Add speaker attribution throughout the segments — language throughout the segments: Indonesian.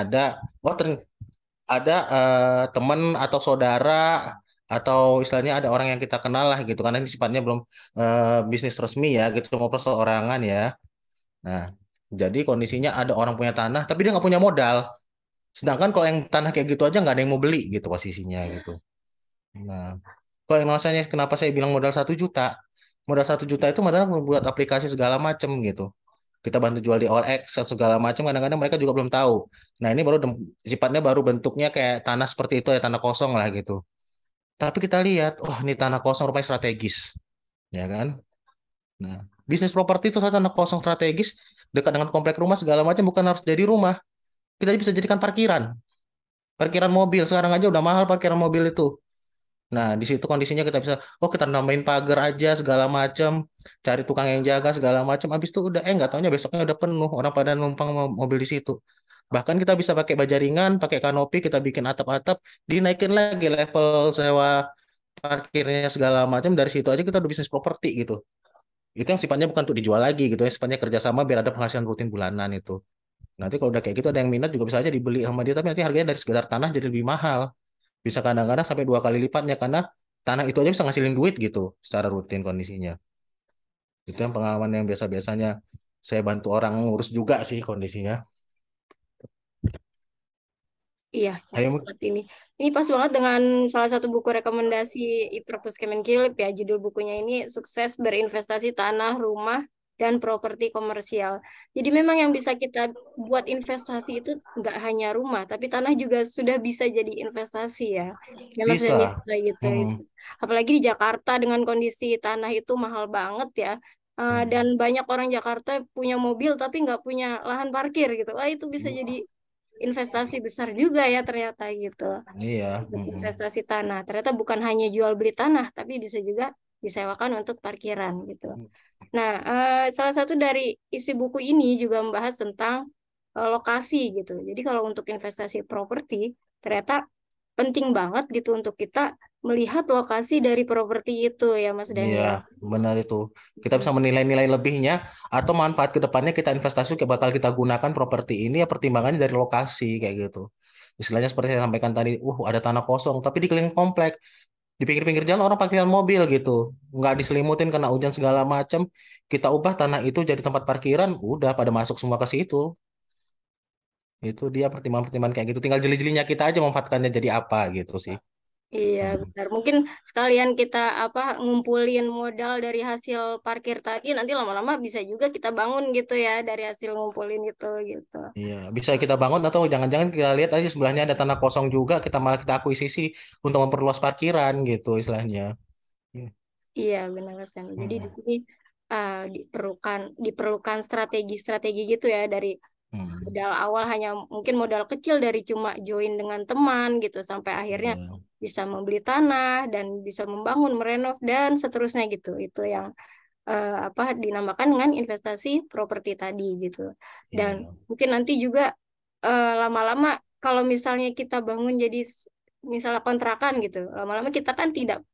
Speaker 1: ada oh ada teman atau saudara atau istilahnya ada orang yang kita kenal lah gitu karena ini sifatnya belum bisnis resmi ya gitu mau perseorangan ya. Nah, jadi kondisinya ada orang punya tanah tapi dia nggak punya modal. Sedangkan kalau yang tanah kayak gitu aja nggak ada yang mau beli gitu posisinya gitu. Nah, kalau yang masanya kenapa saya bilang modal 1 juta? Modal 1 juta itu modal membuat aplikasi segala macam gitu. Kita bantu jual di OLX segala macam. Kadang-kadang mereka juga belum tahu. Nah, ini baru sifatnya baru bentuknya kayak tanah seperti itu ya tanah kosong lah gitu. Tapi kita lihat, wah ini tanah kosong rupanya strategis, ya kan? Nah, bisnis properti itu satu tanah kosong strategis dekat dengan komplek rumah segala macam bukan harus jadi rumah. Kita bisa jadikan parkiran, parkiran mobil. Sekarang aja udah mahal parkiran mobil itu. Nah, di situ kondisinya kita bisa, oh kita nambahin pagar aja segala macam, cari tukang yang jaga segala macam. Habis itu udah, nggak taunya besoknya udah penuh orang pada numpang mobil di situ. Bahkan kita bisa pakai baja ringan, pakai kanopi, kita bikin atap-atap, dinaikin lagi level sewa parkirnya segala macam. Dari situ aja kita udah bisnis properti gitu. Itu yang sifatnya bukan untuk dijual lagi gitu, ya sifatnya kerjasama biar ada penghasilan rutin bulanan itu. Nanti kalau udah kayak gitu ada yang minat juga bisa aja dibeli sama dia, tapi nanti harganya dari sekedar tanah jadi lebih mahal. Bisa kadang-kadang sampai 2 kali lipatnya karena tanah itu aja bisa ngasilin duit gitu secara rutin kondisinya. Itu yang pengalaman yang biasa-biasanya saya bantu orang ngurus juga sih kondisinya.
Speaker 2: Iya, cocok
Speaker 1: Ayo,
Speaker 2: banget ini. Ini pas banget dengan salah satu buku rekomendasi Ipropus Kemenkilip ya. Judul bukunya ini Sukses Berinvestasi Tanah, Rumah, dan Properti Komersial. Jadi memang yang bisa kita buat investasi itu nggak hanya rumah, tapi tanah juga sudah bisa jadi investasi ya. Ya Mas Dani,
Speaker 1: bisa.
Speaker 2: kayak gitu.
Speaker 1: Hmm.
Speaker 2: Apalagi di Jakarta dengan kondisi tanah itu mahal banget ya. Dan
Speaker 1: Hmm.
Speaker 2: banyak orang Jakarta punya mobil tapi nggak punya lahan parkir gitu. Wah, itu bisa jadi investasi besar juga ya ternyata gitu.
Speaker 1: Iya.
Speaker 2: Untuk
Speaker 1: Hmm.
Speaker 2: investasi tanah. Ternyata bukan hanya jual beli tanah, tapi bisa juga disewakan untuk parkiran gitu. Nah, salah satu dari isi buku ini juga membahas tentang lokasi gitu. Jadi kalau untuk investasi properti, ternyata penting banget gitu untuk kita melihat lokasi dari properti itu ya Mas
Speaker 1: Iya,
Speaker 2: Daniel.
Speaker 1: benar itu. Kita bisa menilai-nilai lebihnya atau manfaat ke depannya kita investasi bakal kita gunakan properti ini ya pertimbangannya dari lokasi kayak gitu. Istilahnya seperti saya sampaikan tadi, ada tanah kosong tapi di keliling komplek, di pinggir-pinggir jalan orang parkiran mobil gitu. Nggak diselimutin kena hujan segala macam. Kita ubah tanah itu jadi tempat parkiran, udah pada masuk semua ke situ. Itu dia pertimbangan-pertimbangan kayak gitu. Tinggal jeli-jelinya kita aja memanfaatkannya jadi apa gitu sih.
Speaker 2: Iya,
Speaker 1: Hmm.
Speaker 2: benar. Mungkin sekalian kita apa ngumpulin modal dari hasil parkir tadi, nanti lama-lama bisa juga kita bangun gitu ya dari hasil ngumpulin itu gitu.
Speaker 1: Iya, bisa kita bangun atau jangan-jangan kita lihat aja sebelahnya ada tanah kosong juga, kita malah kita akuisisi untuk memperluas parkiran gitu istilahnya. Iya.
Speaker 2: Iya, benar Mas Sandi. Jadi di
Speaker 1: Hmm.
Speaker 2: sini diperlukan diperlukan strategi-strategi gitu ya dari
Speaker 1: Hmm.
Speaker 2: modal awal hanya mungkin modal kecil dari cuma join dengan teman gitu sampai akhirnya
Speaker 1: Iya.
Speaker 2: bisa membeli tanah dan bisa membangun, merenov dan seterusnya gitu. Itu yang apa dinamakan dengan investasi properti tadi gitu. Dan
Speaker 1: Iya.
Speaker 2: mungkin nanti juga lama-lama kalau misalnya kita bangun jadi misalnya kontrakan gitu, lama-lama kita kan tidak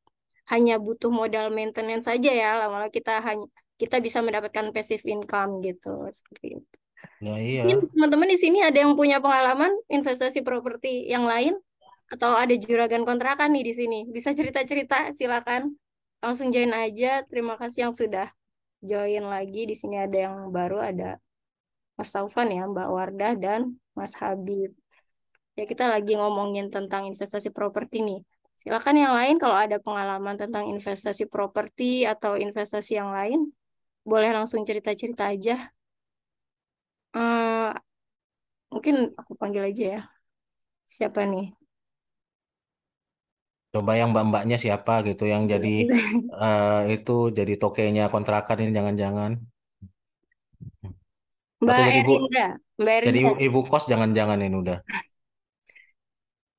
Speaker 2: hanya butuh modal maintenance saja ya, lama-lama kita bisa mendapatkan passive income gitu seperti itu.
Speaker 1: Ya
Speaker 2: Mungkin
Speaker 1: iya.
Speaker 2: teman-teman di sini ada yang punya pengalaman investasi properti yang lain atau ada juragan kontrakan nih di sini. Bisa cerita-cerita, silakan. Langsung join aja. Terima kasih yang sudah join lagi. Di sini ada yang baru, ada Mas Taufan ya, Mbak Wardah, dan Mas Habib. Ya, kita lagi ngomongin tentang investasi properti nih. Silakan yang lain kalau ada pengalaman tentang investasi properti atau investasi yang lain, boleh langsung cerita-cerita aja. Eh, mungkin aku panggil aja ya. Siapa nih?
Speaker 1: Coba yang mbak-mbaknya siapa gitu yang jadi itu jadi tokenya kontrakan ini jangan-jangan. Atau
Speaker 2: Mbak
Speaker 1: jadi ibu
Speaker 2: Erinda. Mbak
Speaker 1: jadi
Speaker 2: Erinda.
Speaker 1: ibu kos jangan-jangan ini udah.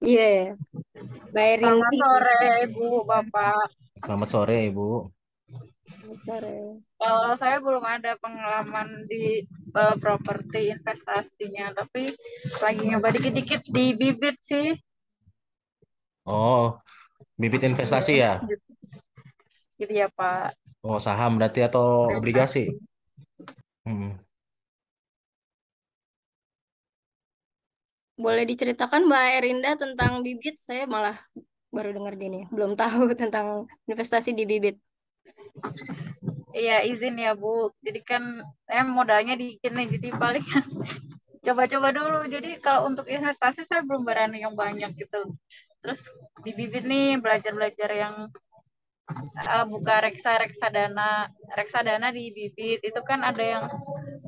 Speaker 2: Iya, ya. Mbak
Speaker 3: Selamat
Speaker 2: Erinda.
Speaker 3: sore, Ibu, Bapak.
Speaker 1: Selamat sore Ibu.
Speaker 2: Sore.
Speaker 3: Kalau saya belum ada pengalaman di properti investasinya, tapi lagi nyoba dikit-dikit di bibit sih.
Speaker 1: Oh, bibit investasi ya.
Speaker 3: Gitu ya, Pak.
Speaker 1: Oh, saham berarti atau
Speaker 3: Terima
Speaker 1: obligasi?
Speaker 3: kasih.
Speaker 1: Hmm.
Speaker 2: Boleh diceritakan Mbak Erinda tentang bibit? Saya malah baru dengar gini, belum tahu tentang investasi di bibit.
Speaker 3: Iya, izin ya Bu. Jadi kan modalnya dikit nih, jadi paling coba-coba dulu. Jadi kalau untuk investasi saya belum berani yang banyak gitu. Terus di bibit nih belajar-belajar yang buka reksadana di bibit itu kan ada yang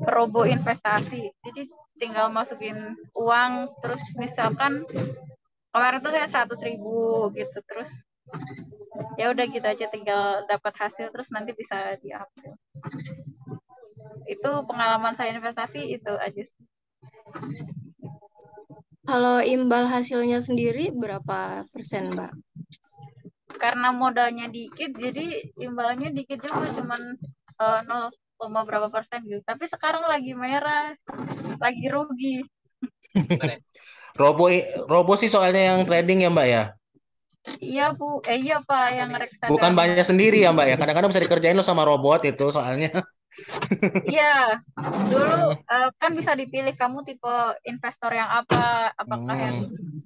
Speaker 3: robo investasi. Jadi tinggal masukin uang, terus misalkan kemarin tuh saya 100.000 gitu, terus ya udah gitu aja, tinggal dapat hasil terus nanti bisa diambil. Itu pengalaman saya investasi itu aja sih.
Speaker 2: Kalau imbal hasilnya sendiri berapa persen, Mbak?
Speaker 3: Karena modalnya dikit jadi imbalnya dikit juga, cuman 0, berapa persen gitu, tapi sekarang lagi merah, lagi rugi.
Speaker 1: Robo Robo sih soalnya yang trading ya Mbak ya.
Speaker 3: Iya Bu, iya Pak, yang
Speaker 1: Bukan
Speaker 3: reksadana.
Speaker 1: banyak sendiri ya Mbak ya. Kadang-kadang bisa dikerjain lo sama robot itu soalnya.
Speaker 3: Iya, dulu
Speaker 1: Hmm,
Speaker 3: kan bisa dipilih kamu tipe investor yang apa, apakah yang
Speaker 1: hmm,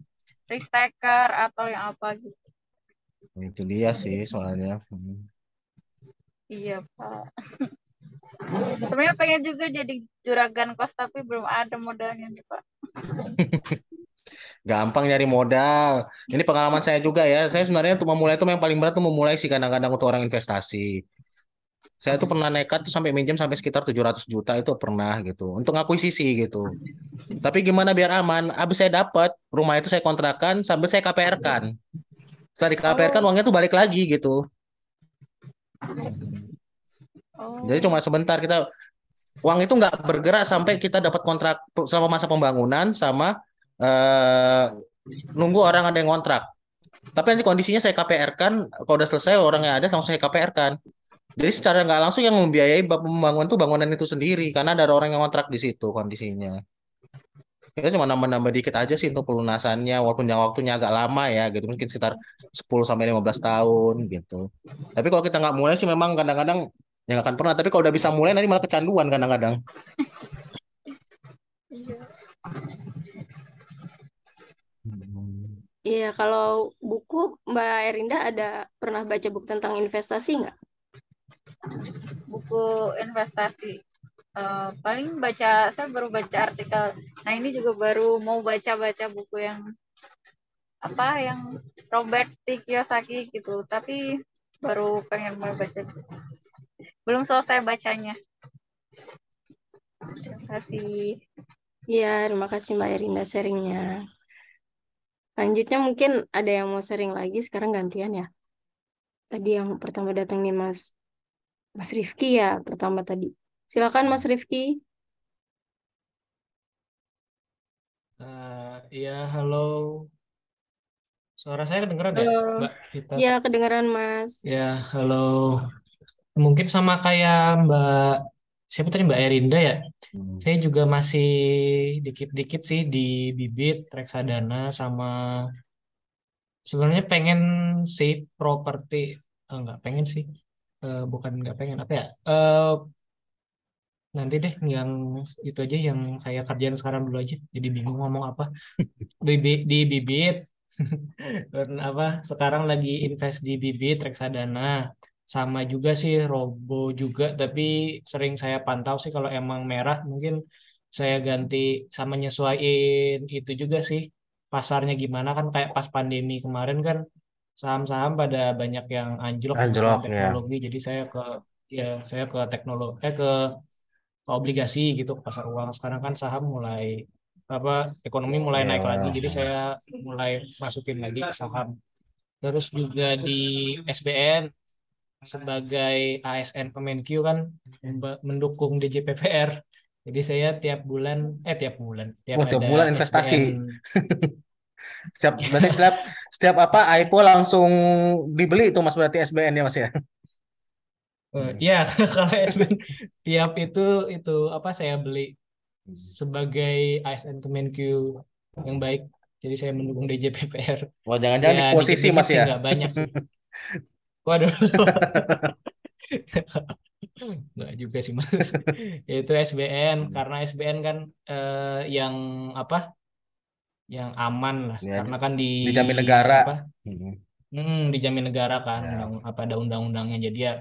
Speaker 3: risk taker atau yang apa gitu.
Speaker 1: itu dia sih soalnya.
Speaker 3: Iya Pak. Sebenarnya pengen juga jadi juragan kos tapi belum ada modalnya nih Pak.
Speaker 1: Gampang nyari modal. Ini pengalaman saya juga ya. Saya sebenarnya untuk memulai itu yang paling berat tuh memulai sih kadang-kadang untuk orang investasi. Saya tuh pernah nekat tuh sampai minjem sampai sekitar 700 juta itu pernah gitu. Untuk ngakuisisi gitu. Tapi gimana biar aman? Habis saya dapat rumah itu saya kontrakan sambil saya KPR-kan. Setelah di KPR-kan
Speaker 3: Oh,
Speaker 1: uangnya tuh balik lagi gitu. Jadi
Speaker 3: oh,
Speaker 1: cuma sebentar kita uang itu nggak bergerak sampai kita dapat kontrak selama masa pembangunan sama eh, nunggu orang ada yang kontrak. Tapi nanti kondisinya saya KPR-kan, kalau udah selesai orangnya ada langsung saya KPR-kan. Jadi secara nggak langsung yang membiayai pembangunan tuh bangunan itu sendiri karena ada orang yang kontrak di situ kondisinya. Kita cuma nambah-nambah dikit aja sih untuk pelunasannya walaupun jangka waktunya agak lama ya gitu mungkin sekitar 10 sampai 15 tahun gitu. Tapi kalau kita nggak mulai sih memang kadang-kadang ya nggak akan pernah. Tapi kalau udah bisa mulai nanti malah kecanduan kadang-kadang.
Speaker 3: iya.
Speaker 1: Hmm.
Speaker 2: Iya, kalau buku Mbak Erinda ada pernah baca buku tentang investasi nggak?
Speaker 3: Buku investasi. Paling baca, saya baru baca artikel. Nah ini juga baru mau baca-baca buku yang apa, yang Robert T. Kiyosaki gitu. Tapi baru pengen mulai baca. Belum selesai bacanya. Terima kasih.
Speaker 2: Iya, terima kasih Mbak Erinda sharingnya. Lanjutnya mungkin ada yang mau sharing lagi, sekarang gantian ya. Tadi yang pertama datang nih Mas Rifki ya, pertama tadi. Silakan Mas Rifki.
Speaker 4: Iya, halo. Suara saya kedengeran ya,
Speaker 2: Halo.
Speaker 4: Mbak Vita?
Speaker 2: Ya, kedengaran Mas.
Speaker 4: Ya, halo. Mungkin sama kayak Mbak, siapa tadi Mbak Erinda ya?
Speaker 1: Hmm.
Speaker 4: Saya juga masih dikit-dikit sih di bibit, reksadana, sama sebenarnya pengen sih properti, nggak pengen sih. Bukan nggak pengen, apa ya? Nanti deh yang itu aja yang saya kerjain sekarang dulu aja. Jadi bingung ngomong apa. Di bibit. Dan apa sekarang lagi invest di bibit reksadana sama juga sih robo juga, tapi sering saya pantau sih kalau emang merah mungkin saya ganti sama nyesuaiin itu juga sih pasarnya gimana, kan kayak pas pandemi kemarin kan saham-saham pada banyak yang anjlok di saham
Speaker 1: Anjlok ya.
Speaker 4: teknologi, jadi saya ke teknologi ke obligasi gitu, ke pasar uang. Sekarang kan saham mulai apa ekonomi mulai naik lagi,
Speaker 1: Ya.
Speaker 4: jadi saya mulai masukin lagi ke saham. Terus juga di SBN sebagai ASN Kemenq kan mendukung DJPPR. Jadi saya tiap bulan tiap
Speaker 1: Wah, tiap
Speaker 4: ada
Speaker 1: bulan investasi.
Speaker 4: SBN.
Speaker 1: Berarti setiap setiap apa IPO langsung dibeli itu Mas berarti SBN ya Mas ya. Hmm.
Speaker 4: Ya, kalau SBN tiap itu apa saya beli sebagai ASN Kemenq yang baik. Jadi saya mendukung DJPPR.
Speaker 1: Wah,
Speaker 4: Ya
Speaker 1: jangan-jangan disposisi
Speaker 4: dikit-dikit
Speaker 1: Mas
Speaker 4: sih
Speaker 1: ya.
Speaker 4: nggak banyak sih. Waduh, nggak juga sih mas. Yaitu SBN karena SBN kan yang apa yang aman lah,
Speaker 1: Ya,
Speaker 4: karena kan di
Speaker 1: dijamin negara.
Speaker 4: apa
Speaker 1: Mm-mm.
Speaker 4: dijamin negara kan,
Speaker 1: Ya.
Speaker 4: apa ada undang-undangnya, jadi ya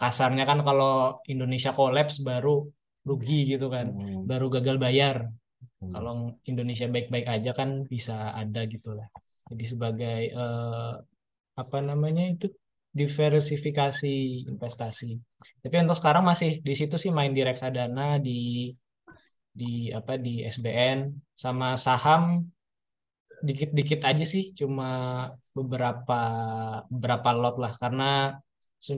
Speaker 4: kasarnya kan kalau Indonesia kolaps baru rugi gitu kan,
Speaker 1: Mm-mm.
Speaker 4: baru gagal bayar.
Speaker 1: Mm.
Speaker 4: Kalau Indonesia baik-baik aja kan bisa ada gitu lah. Jadi sebagai apa namanya itu, diversifikasi investasi. Tapi untuk sekarang masih di situ sih, main di reksadana, di di SBN sama saham dikit-dikit aja sih, cuma beberapa beberapa lot lah, karena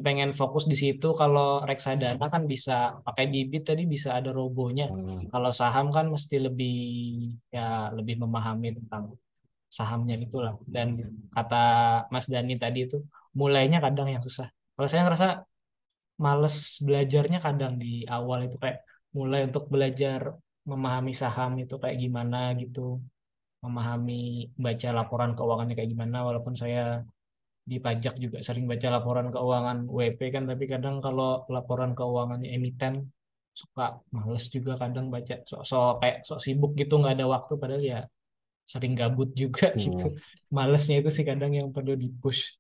Speaker 4: pengen fokus di situ. Kalau reksadana kan bisa pakai bibit, tadi bisa ada robonya.
Speaker 1: Mm.
Speaker 4: Kalau saham kan mesti lebih, ya lebih memahami tentang sahamnya itulah. Dan kata Mas Dani tadi itu, mulainya kadang yang susah. Kalau saya ngerasa males belajarnya kadang di awal itu, kayak mulai untuk belajar memahami saham itu kayak gimana gitu, memahami baca laporan keuangannya kayak gimana. Walaupun saya di pajak juga sering baca laporan keuangan WP kan, tapi kadang kalau laporan keuangannya emiten suka males juga kadang baca, sok kayak sok sibuk gitu, nggak ada waktu, padahal ya sering gabut juga gitu.
Speaker 1: Mm.
Speaker 4: Malesnya itu sih kadang yang perlu di push.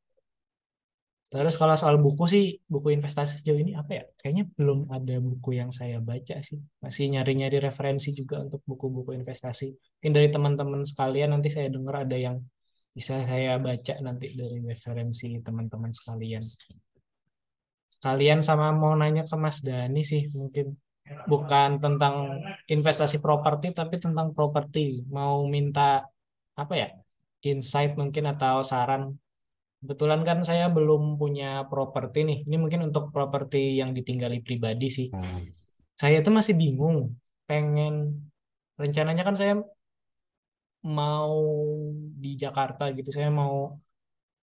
Speaker 4: Terus kalau soal buku sih, buku investasi sejauh ini apa ya? Kayaknya belum ada buku yang saya baca sih. Masih nyari-nyari referensi juga untuk buku-buku investasi. Mungkin dari teman-teman sekalian nanti saya dengar ada yang bisa saya baca nanti dari referensi teman-teman sekalian. Sekalian sama mau nanya ke Mas Dani sih, mungkin bukan tentang investasi properti tapi tentang properti. Mau minta apa ya? Insight mungkin atau saran. Kebetulan kan saya belum punya properti nih. Ini mungkin untuk properti yang ditinggali pribadi sih.
Speaker 1: Mm.
Speaker 4: Saya tuh masih bingung. Pengen, rencananya kan saya mau di Jakarta gitu. Saya mau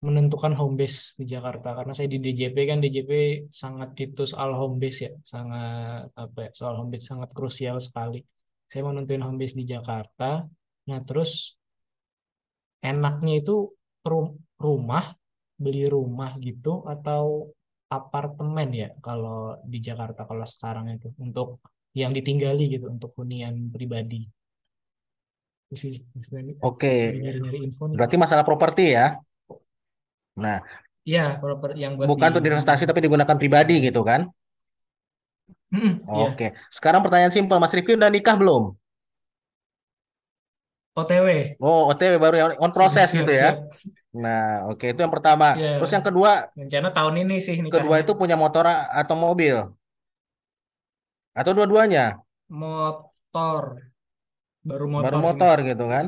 Speaker 4: menentukan home base di Jakarta. Karena saya di DJP kan, DJP sangat itu soal home base ya. Sangat apa ya, soal home base sangat krusial sekali. Saya mau nentuin home base di Jakarta. Nah, terus enaknya itu rumah, beli rumah gitu atau apartemen ya kalau di Jakarta, kalau sekarang itu untuk yang ditinggali gitu, untuk hunian pribadi. Itu sih Mas Dani,
Speaker 1: Oke,
Speaker 4: lagi nyari-nyari info nih.
Speaker 1: berarti masalah properti ya. Nah,
Speaker 4: Iya, proper yang buat
Speaker 1: bukan untuk investasi
Speaker 4: dihunikan.
Speaker 1: tapi digunakan pribadi gitu kan?
Speaker 4: Iya,
Speaker 1: Oke. Sekarang pertanyaan simpel, Mas Rifki udah nikah belum?
Speaker 4: OTW.
Speaker 1: Oh, OTW baru yang on
Speaker 4: Sudah
Speaker 1: proses gitu ya.
Speaker 4: siap-siap.
Speaker 1: Nah, oke itu yang pertama. Terus
Speaker 4: Ya,
Speaker 1: yang kedua,
Speaker 4: rencana tahun ini sih
Speaker 1: kedua
Speaker 4: nikahnya.
Speaker 1: itu punya motor atau mobil atau dua-duanya?
Speaker 4: Motor, baru
Speaker 1: Baru
Speaker 4: motor sih Mas.
Speaker 1: motor gitu kan?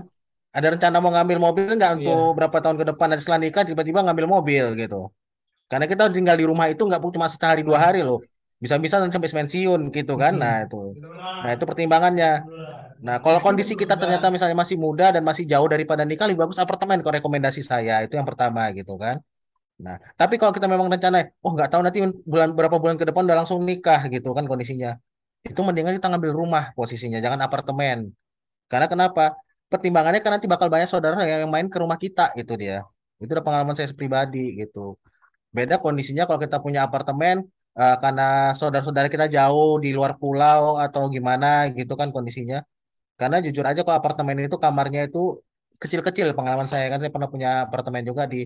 Speaker 1: Ada rencana mau ngambil mobil nggak untuk
Speaker 4: Iya.
Speaker 1: berapa tahun ke depan? Ada setelah nikah tiba-tiba ngambil mobil gitu. Karena kita tinggal di rumah itu nggak cuma sehari dua hari
Speaker 4: Nah,
Speaker 1: loh. Bisa-bisa sampai pensiun gitu kan. Nah
Speaker 4: mm-mm.
Speaker 1: itu. Nah itu pertimbangannya. Nah kalau kondisi kita ternyata misalnya masih muda dan masih jauh daripada nikah, lebih bagus apartemen kalau rekomendasi saya. Itu yang pertama gitu kan. Nah, tapi kalau kita memang rencana, oh nggak tahu nanti berapa bulan ke depan udah langsung nikah gitu kan kondisinya. Itu mendingan kita ngambil rumah posisinya, jangan apartemen. Karena kenapa? Pertimbangannya kan nanti bakal banyak saudara yang main ke rumah kita itu dia. Itu udah pengalaman saya pribadi gitu. Beda kondisinya kalau kita punya apartemen karena saudara-saudara kita jauh di luar pulau atau gimana gitu kan kondisinya. Karena jujur aja kalau apartemen itu kamarnya itu kecil-kecil, pengalaman saya kan saya pernah punya apartemen juga di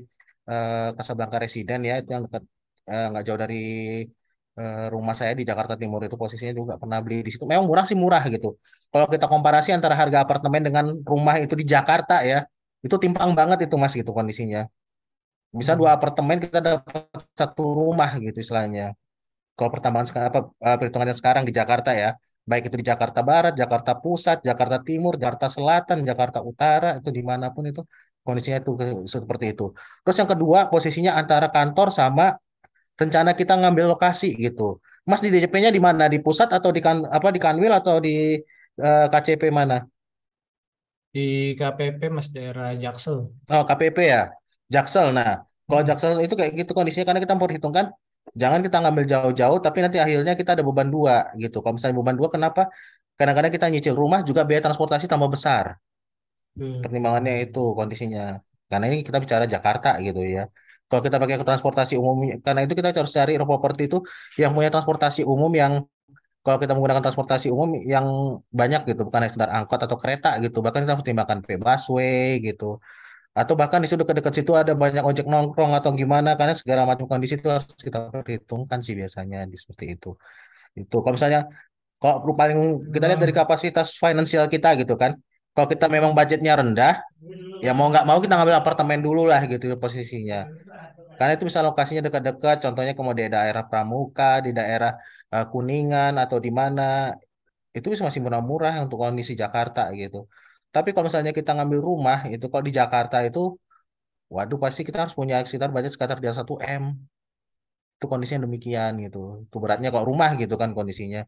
Speaker 1: Casablanca Residen ya, itu yang dekat nggak jauh dari rumah saya di Jakarta Timur, itu posisinya juga pernah beli di situ. Memang murah sih murah gitu. Kalau kita komparasi antara harga apartemen dengan rumah itu di Jakarta ya, itu timpang banget itu Mas gitu kondisinya. Bisa dua
Speaker 4: Hmm.
Speaker 1: apartemen kita dapat satu rumah gitu istilahnya. Kalau pertambangan sekarang apa perhitungannya sekarang di Jakarta ya, baik itu di Jakarta Barat, Jakarta Pusat, Jakarta Timur, Jakarta Selatan, Jakarta Utara, itu dimanapun itu kondisinya itu seperti itu. Terus yang kedua posisinya antara kantor sama rencana kita ngambil lokasi gitu. Mas di DJP-nya di mana? Di pusat atau di apa di Kanwil atau di KCP mana?
Speaker 4: Di KPP Mas, daerah Jaksel.
Speaker 1: Oh, KPP ya. Jaksel. Nah, kalau
Speaker 4: Mm-mm.
Speaker 1: Jaksel itu kayak gitu kondisinya karena kita memperhitungkan jangan kita ngambil jauh-jauh tapi nanti akhirnya kita ada beban dua gitu. Kalau misalnya beban dua kenapa? Kadang-kadang kita nyicil rumah juga biaya transportasi tambah besar. Pertimbangannya
Speaker 4: Benar.
Speaker 1: itu kondisinya. Karena ini kita bicara Jakarta gitu ya. Kalau kita pakai transportasi umum, karena itu kita harus cari properti itu yang punya transportasi umum yang kalau kita menggunakan transportasi umum yang banyak gitu, bukan hanya sekedar angkot atau kereta gitu, bahkan kita harus pertimbangkan busway gitu. Atau bahkan di situ dekat-dekat situ ada banyak ojek nongkrong atau gimana, karena segala macam kondisi itu harus kita perhitungkan sih biasanya seperti itu. Itu kalau misalnya kalau paling kita lihat dari kapasitas finansial kita gitu kan. Kalau kita memang budgetnya rendah, ya mau nggak mau kita ngambil apartemen dulu lah gitu posisinya. Karena itu bisa lokasinya dekat-dekat, contohnya kalau di daerah Pramuka, di daerah Kuningan atau di mana, itu bisa masih murah-murah untuk kondisi Jakarta gitu. Tapi kalau misalnya kita ngambil rumah, itu kalau di Jakarta itu, waduh pasti kita harus punya sekitar budget sekitar di 1 M. Itu kondisinya demikian gitu. Itu beratnya kalau rumah gitu kan kondisinya.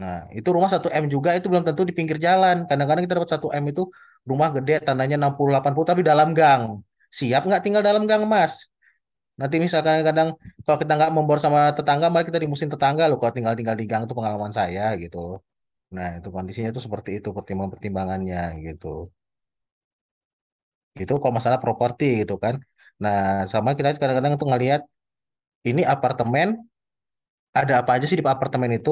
Speaker 1: Nah, itu rumah 1 M juga itu belum tentu di pinggir jalan. Kadang-kadang kita dapat 1 M itu rumah gede tandanya 60-80 tapi dalam gang. Siap nggak tinggal dalam gang, Mas? Nanti misalkan kadang kalau kita nggak membor sama tetangga, malah kita dimusin tetangga loh kalau tinggal-tinggal di gang itu pengalaman saya gitu. Nah, itu kondisinya itu seperti itu pertimbangan-pertimbangannya gitu. Itu kalau masalah properti gitu kan. Nah, sama kita kadang-kadang tuh ngelihat ini apartemen, ada apa aja sih di apartemen itu?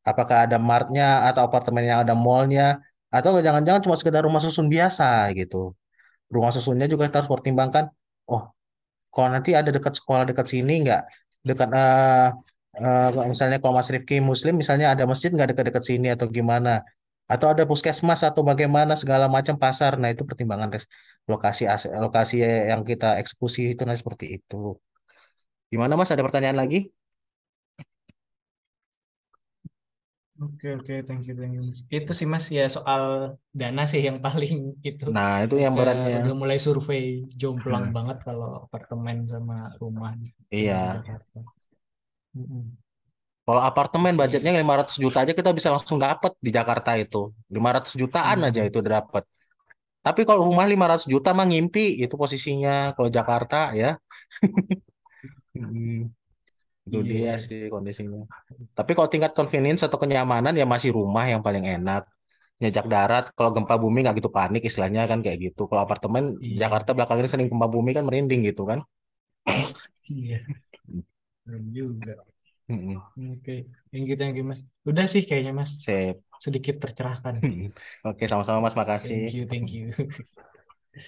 Speaker 1: Apakah ada martnya atau apartemen yang ada mallnya atau jangan-jangan cuma sekedar rumah susun biasa gitu. Rumah susunnya juga kita harus pertimbangkan. Oh, kalau nanti ada dekat sekolah dekat sini nggak? Dekat misalnya kalau Mas Rifki Muslim misalnya ada masjid nggak dekat-dekat sini atau gimana? Atau ada puskesmas atau bagaimana segala macam pasar. Nah, itu pertimbangan lokasi yang kita eksekusi itu nah seperti itu. Gimana Mas? Ada pertanyaan lagi?
Speaker 4: Oke, oke, thank you, Mas. Itu sih Mas ya soal dana sih yang paling itu.
Speaker 1: Nah, itu yang
Speaker 4: Kita
Speaker 1: beratnya.
Speaker 4: udah mulai survei jomplang banget kalau apartemen sama rumah di
Speaker 1: Iya.
Speaker 4: Jakarta. Mm-mm.
Speaker 1: Kalau apartemen budgetnya
Speaker 4: Oke.
Speaker 1: 500 juta aja kita bisa langsung dapat di Jakarta itu. 500 jutaan aja
Speaker 4: Hmm.
Speaker 1: itu udah dapat. Tapi kalau rumah 500 juta mah ngimpi itu posisinya kalau Jakarta ya. Hmm, itu
Speaker 4: Iya,
Speaker 1: dia
Speaker 4: iya.
Speaker 1: sih kondisinya. Tapi kalau tingkat convenience atau kenyamanan ya masih rumah yang paling enak. Nyejak darat, kalau gempa bumi nggak gitu panik istilahnya kan kayak gitu. Kalau apartemen
Speaker 4: Iya,
Speaker 1: Jakarta belakangan ini sering gempa bumi kan merinding gitu kan.
Speaker 4: iya. Bener juga.
Speaker 1: Hmm,
Speaker 4: Oke, thank you Mas. Udah sih kayaknya Mas,
Speaker 1: sip.
Speaker 4: sedikit tercerahkan.
Speaker 1: Oke, sama-sama Mas, makasih.
Speaker 4: Thank you.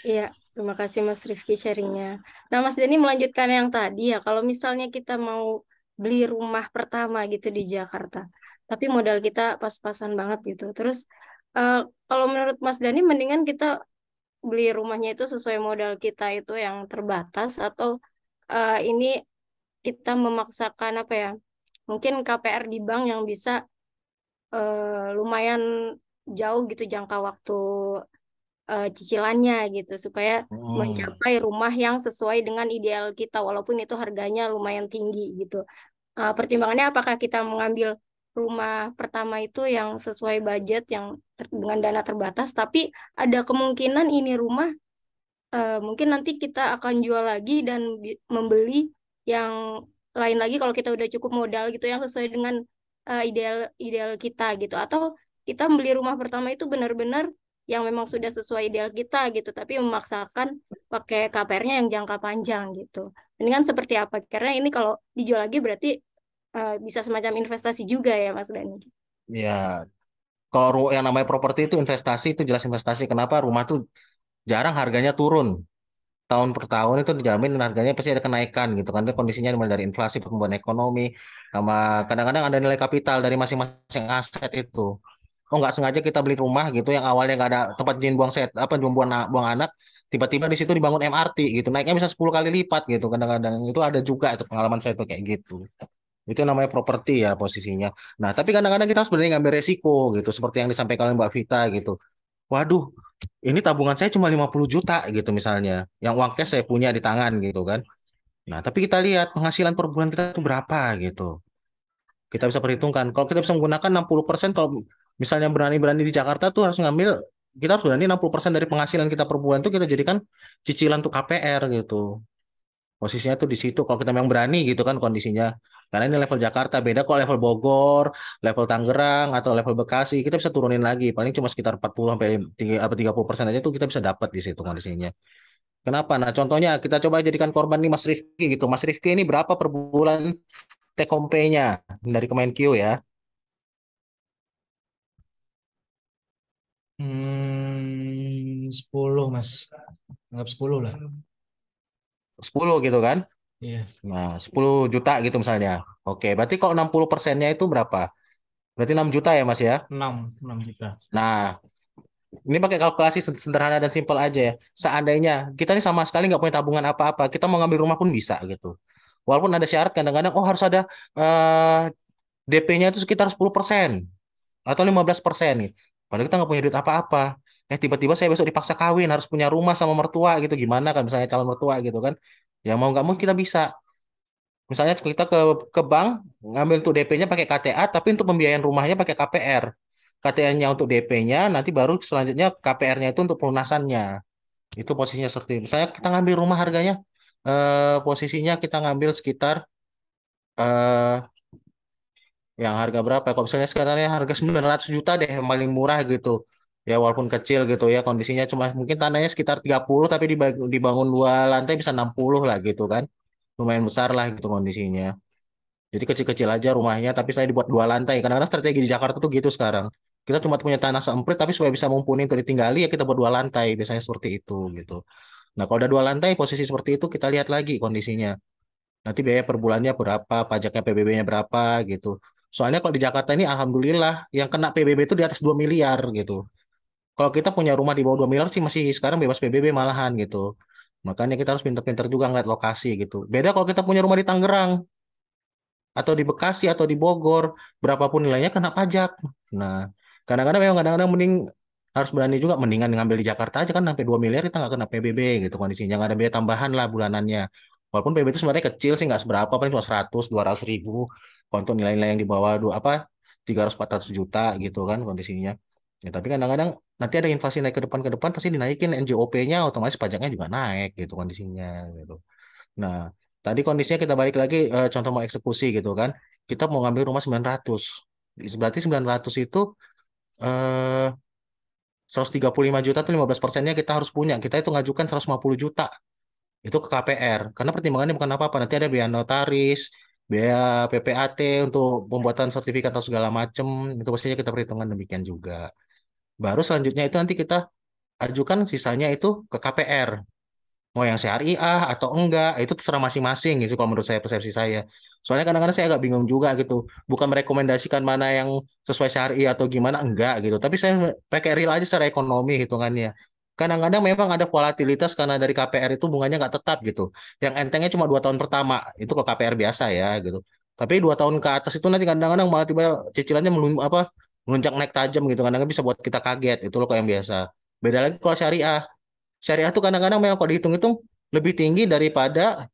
Speaker 2: Iya, terima kasih Mas Rifki sharingnya. Nah, Mas Denny melanjutkan yang tadi ya, kalau misalnya kita mau beli rumah pertama gitu di Jakarta, tapi modal kita pas-pasan banget gitu. Terus eh, kalau menurut Mas Denny mendingan kita beli rumahnya itu sesuai modal kita itu yang terbatas atau ini kita memaksakan apa ya? Mungkin KPR di bank yang bisa lumayan jauh gitu jangka waktu cicilannya gitu supaya
Speaker 1: Hmm.
Speaker 2: mencapai rumah yang sesuai dengan ideal kita walaupun itu harganya lumayan tinggi gitu. Pertimbangannya apakah kita mengambil rumah pertama itu yang sesuai budget yang dengan dana terbatas tapi ada kemungkinan ini rumah mungkin nanti kita akan jual lagi dan membeli yang lain lagi kalau kita udah cukup modal gitu yang sesuai dengan ideal ideal kita gitu atau kita membeli rumah pertama itu benar-benar yang memang sudah sesuai ideal kita gitu tapi memaksakan pakai KPR-nya yang jangka panjang gitu. Ini kan seperti apa? Karena ini kalau dijual lagi berarti bisa semacam investasi juga ya Mas Dani.
Speaker 1: Ya, kalau yang namanya properti itu investasi itu jelas investasi. Kenapa rumah tuh jarang harganya turun. Tahun per tahun itu dijamin harganya pasti ada kenaikan gitu kan. Itu kondisinya mulai dari inflasi, pertumbuhan ekonomi, sama kadang-kadang ada nilai kapital dari masing-masing aset itu. Oh nggak sengaja kita beli rumah gitu yang awalnya nggak ada tempat izin buang apa buang anak, tiba-tiba di situ dibangun MRT gitu, naiknya bisa 10 kali lipat gitu. Kadang-kadang itu ada juga itu pengalaman saya tuh kayak gitu. Itu yang namanya properti ya posisinya. Nah, tapi kadang-kadang kita harus berani ngambil resiko gitu, seperti yang disampaikan oleh Mbak Vita gitu. Waduh, ini tabungan saya cuma 50 juta gitu misalnya. Yang uang cash saya punya di tangan gitu kan. Nah, tapi kita lihat penghasilan per bulan kita itu berapa gitu. Kita bisa perhitungkan. Kalau kita bisa menggunakan 60%, kalau misalnya berani-berani di Jakarta tuh harus ngambil, kita harus berani 60% dari penghasilan kita per bulan tuh kita jadikan cicilan untuk KPR gitu. Posisinya tuh di situ kalau kita memang berani gitu kan kondisinya. Karena ini level Jakarta beda kalau level Bogor, level Tangerang atau level Bekasi kita bisa turunin lagi. Paling cuma sekitar 40 sampai 30% aja tuh kita bisa dapat di situ kondisinya. Kenapa? Nah, contohnya kita coba jadikan korban nih Mas Rifki gitu. Mas Rifki ini berapa per bulan take home pay-nya dari Kemenkeu ya?
Speaker 4: 10 Mas. Anggap 10 lah.
Speaker 1: 10 gitu kan?
Speaker 4: Iya,
Speaker 1: Nah, 10 juta gitu misalnya. Oke, berarti kalau 60%-nya itu berapa? Berarti 6 juta ya Mas ya?
Speaker 4: 6 juta.
Speaker 1: Nah, ini pakai kalkulasi sederhana dan simpel aja ya. Seandainya kita ini sama sekali nggak punya tabungan apa-apa, kita mau ngambil rumah pun bisa gitu. Walaupun ada syarat kadang-kadang, oh harus ada DP-nya itu sekitar 10% atau 15% nih. Padahal kita nggak punya duit apa-apa. Tiba-tiba saya besok dipaksa kawin, harus punya rumah sama mertua gitu. Gimana kan misalnya calon mertua gitu kan. Ya mau nggak mau kita bisa. Misalnya kita ke bank ngambil untuk DP-nya pakai KTA, tapi untuk pembiayaan rumahnya pakai KPR. KTA-nya untuk DP-nya, nanti baru selanjutnya KPR-nya itu untuk pelunasannya. Itu posisinya seperti itu. Misalnya kita ngambil rumah harganya, posisinya kita ngambil sekitar eh, yang harga berapa? Kalau misalnya sekarang harga 900 juta deh, yang paling murah gitu. Ya walaupun kecil gitu ya, kondisinya cuma mungkin tanahnya sekitar 30, tapi dibangun 2 lantai bisa 60 lah gitu kan. Lumayan besar lah gitu kondisinya. Jadi kecil-kecil aja rumahnya, tapi saya dibuat 2 lantai. Kadang-kadang strategi di Jakarta tuh gitu sekarang. Kita cuma punya tanah sempit, tapi supaya bisa mumpuni untuk ditinggali ya kita buat 2 lantai. Biasanya seperti itu gitu. Nah kalau udah 2 lantai, posisi seperti itu kita lihat lagi kondisinya. Nanti biaya per bulannya berapa, pajaknya PBB-nya berapa gitu. Soalnya kalau di Jakarta ini alhamdulillah yang kena PBB itu di atas 2 miliar gitu. Kalau kita punya rumah di bawah 2 miliar sih masih sekarang bebas PBB malahan gitu. Makanya kita harus pinter-pinter juga ngeliat lokasi gitu. Beda kalau kita punya rumah di Tangerang atau di Bekasi atau di Bogor, berapapun nilainya kena pajak. Nah, kadang-kadang mending harus berani juga mendingan ngambil di Jakarta aja kan sampai 2 miliar kita nggak kena PBB gitu kondisinya nggak ada biaya tambahan lah bulanannya. Walaupun PBB itu sebenarnya kecil sih nggak seberapa paling cuma 100-200 ribu. Kalau untuk nilai-nilai yang di bawah 300-400 juta gitu kan kondisinya. Ya, tapi kadang-kadang nanti ada inflasi naik ke depan pasti dinaikin NJOP-nya otomatis pajaknya juga naik gitu kondisinya gitu. Nah, tadi kondisinya kita balik lagi contoh mau eksekusi gitu kan. Kita mau ngambil rumah 900. Berarti 900 itu eh 135 juta tuh 15%-nya kita harus punya. Kita itu ngajukan 150 juta itu ke KPR. Karena pertimbangannya bukan apa-apa. Nanti ada biaya notaris, biaya PPAT untuk pembuatan sertifikat atau segala macam. Itu pastinya kita perhitungan demikian juga. Baru selanjutnya itu nanti kita ajukan sisanya itu ke KPR. Mau yang syariah atau enggak, itu terserah masing-masing gitu kalau menurut saya persepsi saya. Soalnya kadang-kadang saya agak bingung juga gitu. Bukan merekomendasikan mana yang sesuai syariah atau gimana, enggak gitu. Tapi saya pakai real aja secara ekonomi hitungannya. Kadang-kadang memang ada volatilitas karena dari KPR itu bunganya nggak tetap gitu. Yang entengnya cuma 2 tahun pertama, itu ke KPR biasa ya gitu. Tapi 2 tahun ke atas itu nanti kadang-kadang malah tiba cicilannya melunjak naik tajam gitu. Kadang-kadang bisa buat kita kaget, itu loh kayak yang biasa. Beda lagi kalau syariah. Syariah tuh kadang-kadang memang kalau dihitung-hitung lebih tinggi daripada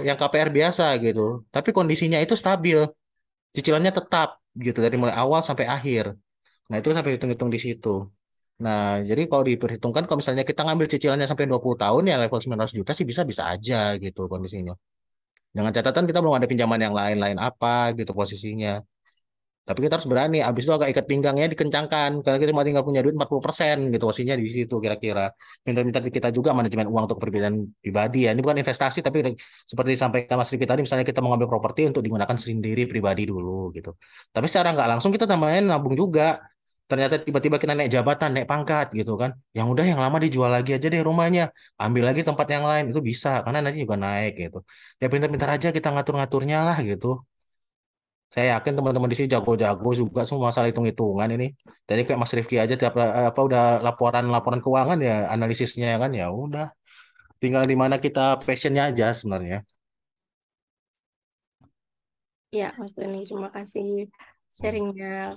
Speaker 1: yang KPR biasa gitu. Tapi kondisinya itu stabil, cicilannya tetap gitu dari mulai awal sampai akhir. Nah, itu sampai hitung-hitung di situ. Nah, jadi kalau diperhitungkan kalau misalnya kita ngambil cicilannya sampai 20 tahun ya level 900 juta sih bisa-bisa aja gitu kondisinya. Dengan catatan kita belum ada pinjaman yang lain-lain apa gitu posisinya. Tapi kita harus berani. Abis itu agak ikat pinggangnya dikencangkan. Karena kita cuma tinggal punya duit 40% gitu. Posisinya di situ kira-kira. Minta-minta kita juga manajemen uang untuk kepribadian pribadi ya. Ini bukan investasi tapi seperti disampaikan Mas Rifki tadi. Misalnya kita mengambil properti untuk digunakan sendiri pribadi dulu gitu. Tapi secara nggak langsung kita tambahin nabung juga. Ternyata tiba-tiba kita naik jabatan, naik pangkat gitu kan. Yang udah yang lama dijual lagi aja deh rumahnya. Ambil lagi tempat yang lain. Itu bisa. Karena nanti juga naik gitu. Ya pintar-pintar aja kita ngatur-ngaturnya lah gitu. Saya yakin teman-teman di sini jago-jago juga semua masalah hitung-hitungan ini. Jadi kayak Mas Rifki aja tiap apa udah laporan-laporan keuangan ya analisisnya ya kan ya udah. Tinggal di mana kita passionnya aja sebenarnya.
Speaker 2: Ya, Mas Dani, terima kasih sharingnya.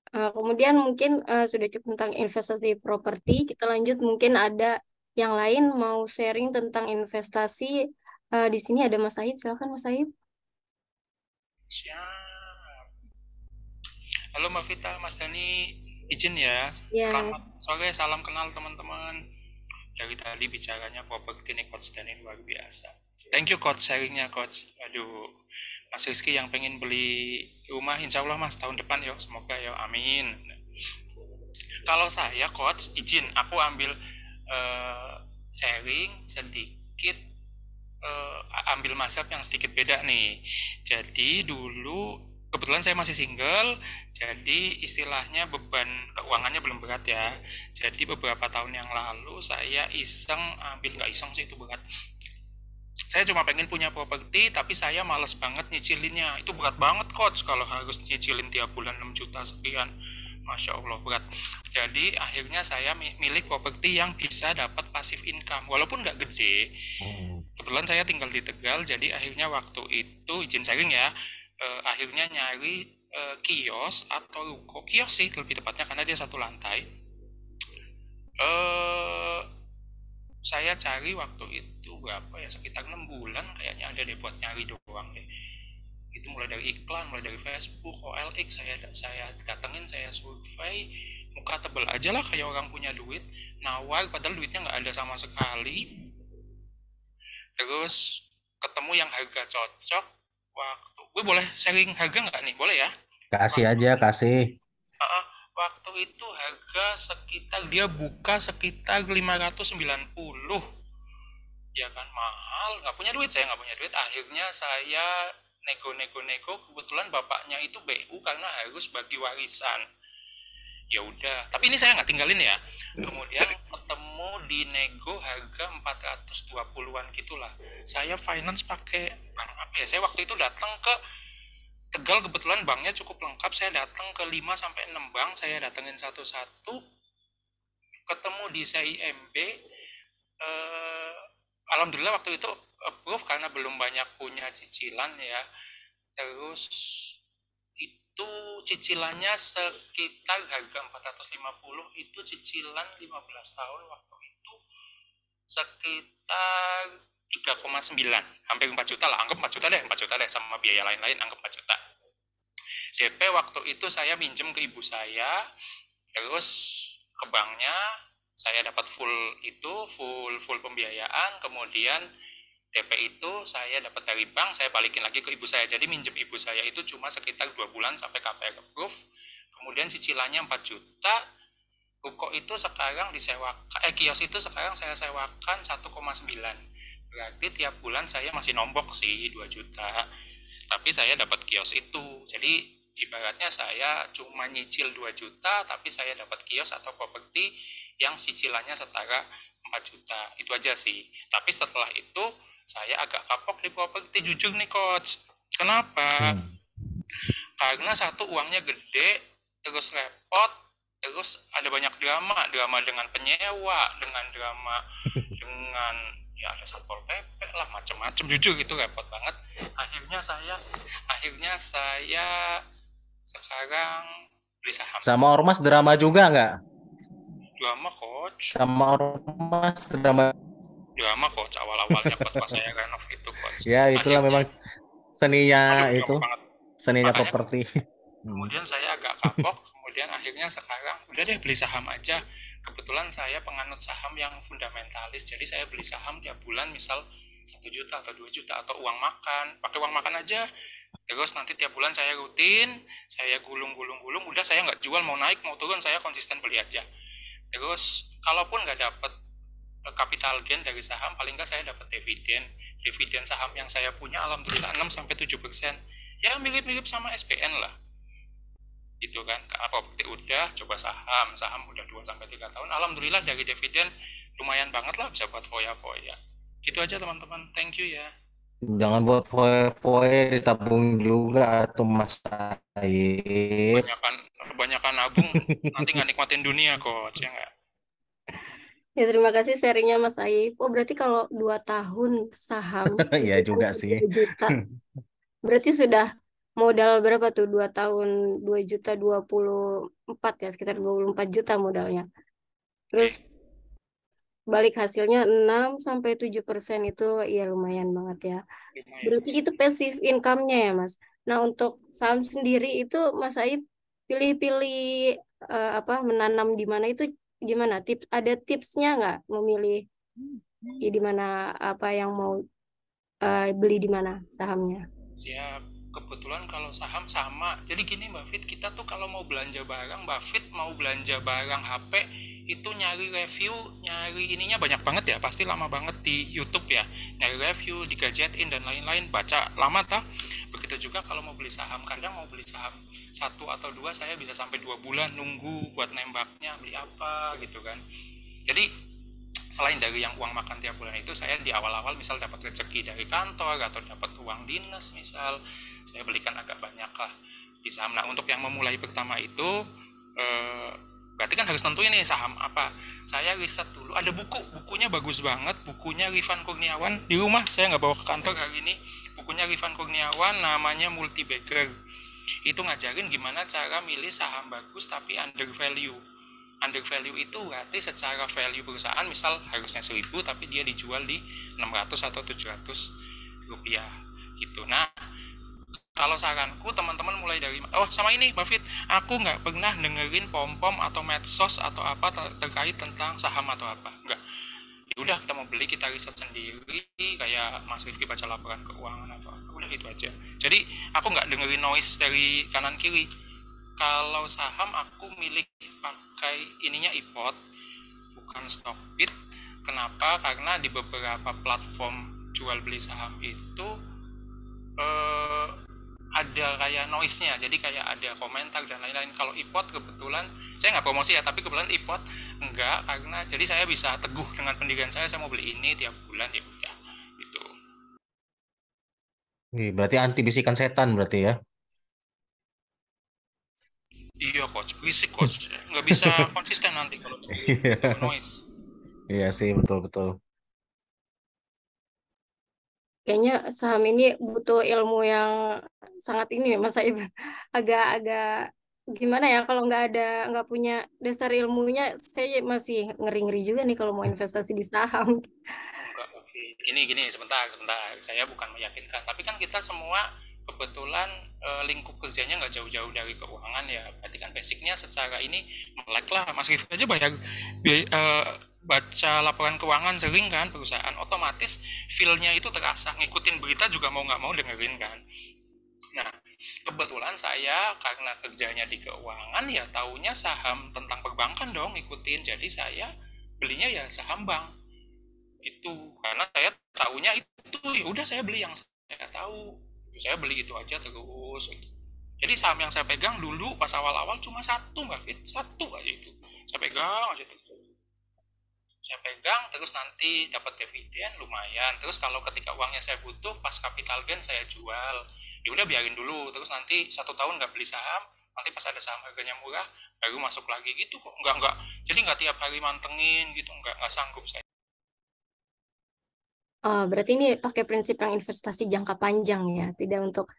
Speaker 2: Kemudian mungkin sudah cukup tentang investasi properti. Kita lanjut mungkin ada yang lain mau sharing tentang investasi. Di sini ada Mas Said. Silakan Mas Said.
Speaker 5: Siap. Halo Mbak Vita, Mas Dani, izin ya.
Speaker 2: Ya,
Speaker 5: Selamat sore, salam kenal teman-teman. Dari tadi bicaranya properti nih Coach Dani luar biasa. Thank you Coach sharingnya Coach. Aduh, Mas Rizky yang pengen beli rumah insya Allah Mas tahun depan yuk, semoga ya, amin. Kalau saya Coach, izin aku ambil sharing sedikit, ambil mazhab yang sedikit beda nih. Jadi dulu kebetulan saya masih single, jadi istilahnya beban keuangannya belum berat ya. Jadi beberapa tahun yang lalu saya iseng ambil, nggak iseng sih itu berat. Saya cuma pengen punya properti, tapi saya males banget nyicilinnya. Itu berat banget coach kalau harus nyicilin tiap bulan 6 juta sekian. Masya Allah berat. Jadi akhirnya saya milik properti yang bisa dapat passive income. Walaupun nggak gede, kebetulan saya tinggal di Tegal, jadi akhirnya waktu itu izin sharing ya, akhirnya nyari kios atau ruko, kios sih lebih tepatnya karena dia satu lantai. Saya cari waktu itu berapa ya, sekitar 6 bulan kayaknya ada deh buat nyari doang deh. Itu mulai dari iklan, mulai dari Facebook, OLX, saya datengin, saya survei, muka tebel aja lah kayak orang punya duit, nawar padahal duitnya nggak ada sama sekali. Terus ketemu yang harga cocok, waktu gue boleh sharing harga nggak nih, boleh ya?
Speaker 1: Kasih
Speaker 5: Waktu
Speaker 1: aja, kasih.
Speaker 5: waktu itu harga sekitar, dia buka sekitar 590, ya kan, mahal, nggak punya duit, saya nggak punya duit. Akhirnya saya nego-nego, kebetulan bapaknya itu BU karena harus bagi warisan. Ya udah, tapi ini saya nggak tinggalin ya. Kemudian ketemu di nego harga 420-an gitulah. Saya finance pakai bank apa ya, saya waktu itu datang ke Tegal, kebetulan banknya cukup lengkap, saya datang ke 5 sampai 6 bank, saya datengin satu-satu, ketemu di CIMB. Alhamdulillah waktu itu approve karena belum banyak punya cicilan ya. Terus itu cicilannya sekitar harga 450, itu cicilan 15 tahun waktu itu sekitar 3,9, hampir 4 juta lah, anggap 4 juta deh sama biaya lain-lain, anggap 4 juta. DP waktu itu saya minjem ke ibu saya, terus ke banknya saya dapat full itu, full pembiayaan, kemudian DP itu saya dapat dari bank, saya balikin lagi ke ibu saya. Jadi minjem ibu saya itu cuma sekitar 2 bulan sampai KPR approve. Kemudian cicilannya 4 juta. Ruko itu sekarang disewakan, kios itu sekarang saya sewakan 1,9. Berarti tiap bulan saya masih nombok sih 2 juta. Tapi saya dapat kios itu. Jadi ibaratnya saya cuma nyicil 2 juta, tapi saya dapat kios atau properti yang cicilannya setara 4 juta. Itu aja sih. Tapi setelah itu saya agak kapok di properti, jujur nih coach. Kenapa? Karena satu, uangnya gede, terus repot, terus ada banyak drama dengan penyewa, dengan drama dengan ya ada satpol pp lah, macam-macam, jujur itu repot banget. Akhirnya saya sekarang beli saham.
Speaker 1: Sama ormas drama juga nggak?
Speaker 5: Drama coach,
Speaker 1: Sama ormas drama.
Speaker 5: coach, awal-awalnya coach pas saya renov itu coach.
Speaker 1: Ya itulah
Speaker 5: Akhirnya,
Speaker 1: memang seninya
Speaker 5: aduh,
Speaker 1: itu,
Speaker 5: drama banget.
Speaker 1: seninya
Speaker 5: Makanya
Speaker 1: properti.
Speaker 5: kemudian saya agak kapok, kemudian akhirnya sekarang udah deh beli saham aja. Kebetulan saya penganut saham yang fundamentalis, jadi saya beli saham tiap bulan, misal 1 juta atau 2 juta, atau uang makan, pakai uang makan aja. Terus nanti tiap bulan saya rutin, saya gulung, udah saya nggak jual, mau naik mau turun saya konsisten beli aja. Terus kalaupun nggak dapat capital gain dari saham, paling nggak saya dapat dividen saham yang saya punya alhamdulillah 6-7%. Ya mirip-mirip sama SPN lah, gitu kan. Karena properti udah, coba saham udah 2-3 tahun, alhamdulillah dari dividen lumayan banget lah, bisa buat foya-foya. Gitu aja teman-teman, thank you ya.
Speaker 1: Jangan buat foya-foya, ditabung juga tuh Mas Said.
Speaker 5: Kebanyakan nabung nanti nggak nikmatin dunia coach, ya nggak?
Speaker 2: Ya, terima kasih sharingnya Mas Aib. Oh, berarti kalau 2 tahun saham
Speaker 1: Iya juga sih.
Speaker 2: 2 juta, berarti sudah modal berapa tuh? 2 tahun 2 juta 24 ya, sekitar 24 juta modalnya. Terus balik hasilnya 6-7% itu ya lumayan banget ya.
Speaker 5: Lumayan.
Speaker 2: Berarti itu passive income-nya ya, Mas. Nah, untuk saham sendiri itu Mas Aib pilih-pilih menanam di mana itu gimana? Ada tipsnya nggak memilih di mana, apa yang mau beli di mana sahamnya?
Speaker 5: Siap. kebetulan kalau saham sama. Jadi gini Mbak Fit, kita tuh kalau mau belanja barang, Mbak Fit mau belanja barang HP itu nyari review, nyari ininya banyak banget ya, pasti lama banget di YouTube ya, nyari review di Gadgetin dan lain-lain, baca lama tah. Begitu juga kalau mau beli saham, kadang mau beli saham 1 atau 2 saya bisa sampai 2 bulan nunggu buat nembaknya beli apa gitu kan. Jadi selain dari yang uang makan tiap bulan itu, saya di awal-awal misal dapat rezeki dari kantor atau dapat uang dinas misal, saya belikan agak banyak lah di saham. Nah untuk yang memulai pertama itu berarti kan harus tentuin nih saham apa. Saya riset dulu, ada bukunya bagus banget, bukunya Rifan Kurniawan, di rumah saya nggak bawa ke kantor hari ini. Bukunya Rifan Kurniawan namanya Multi Bagger, itu ngajarin gimana cara milih saham bagus tapi under value. Under value itu berarti secara value perusahaan misal harusnya 1.000 tapi dia dijual di 600 atau 700 rupiah gitu. Nah kalau saranku teman-teman mulai dari sama ini Mbak Fit, aku nggak pernah dengerin pom-pom atau medsos atau apa terkait tentang saham atau apa, enggak. Ya udah kita mau beli kita riset sendiri kayak Mas Rifki baca laporan keuangan atau apa, udah itu aja. Jadi aku nggak dengerin noise dari kanan kiri. Kalau saham aku milih pakai ininya iPod, bukan Stockbit. Kenapa? Karena di beberapa platform jual beli saham itu ada kayak noise-nya, jadi kayak ada komentar dan lain-lain. Kalau iPod kebetulan, saya nggak promosi ya, tapi kebetulan iPod enggak, karena jadi saya bisa teguh dengan pendirian saya mau beli ini tiap bulan ya udah gitu.
Speaker 1: Berarti anti bisikan setan berarti ya.
Speaker 5: Iya coach, berisik coach, nggak bisa konsisten nanti kalau noise.
Speaker 1: Iya sih, betul-betul.
Speaker 2: Kayaknya saham ini butuh ilmu yang sangat ini Mas Saib. Agak-agak gimana ya kalau nggak punya dasar ilmunya, saya masih ngeri-ngeri juga nih kalau mau investasi di saham.
Speaker 5: Enggak, oke. Gini, sebentar. Saya bukan meyakinkan, tapi kan kita semua kebetulan lingkup kerjanya nggak jauh-jauh dari keuangan ya. Berarti kan basicnya secara ini melek lah. Mas Rifki aja baca laporan keuangan sering kan perusahaan, otomatis feel-nya itu terasa, ngikutin berita juga mau nggak mau dengerin kan. Nah, kebetulan saya karena kerjanya di keuangan ya taunya saham tentang perbankan dong ngikutin. Jadi saya belinya ya saham bank itu, karena saya tahunya itu ya udah saya beli yang saya tahu, saya beli itu aja terus. Jadi saham yang saya pegang dulu pas awal-awal cuma satu Mbak Fit, satu aja itu saya pegang aja terus. Saya pegang terus, nanti dapat dividen lumayan, terus kalau ketika uangnya saya butuh pas capital gain saya jual. Ya udah biarin dulu, terus nanti 1 tahun nggak beli saham, nanti pas ada saham harganya murah baru masuk lagi gitu kok. Enggak, jadi nggak tiap hari mantengin gitu, nggak sanggup saya.
Speaker 2: Berarti ini pakai prinsip yang investasi jangka panjang ya, tidak untuk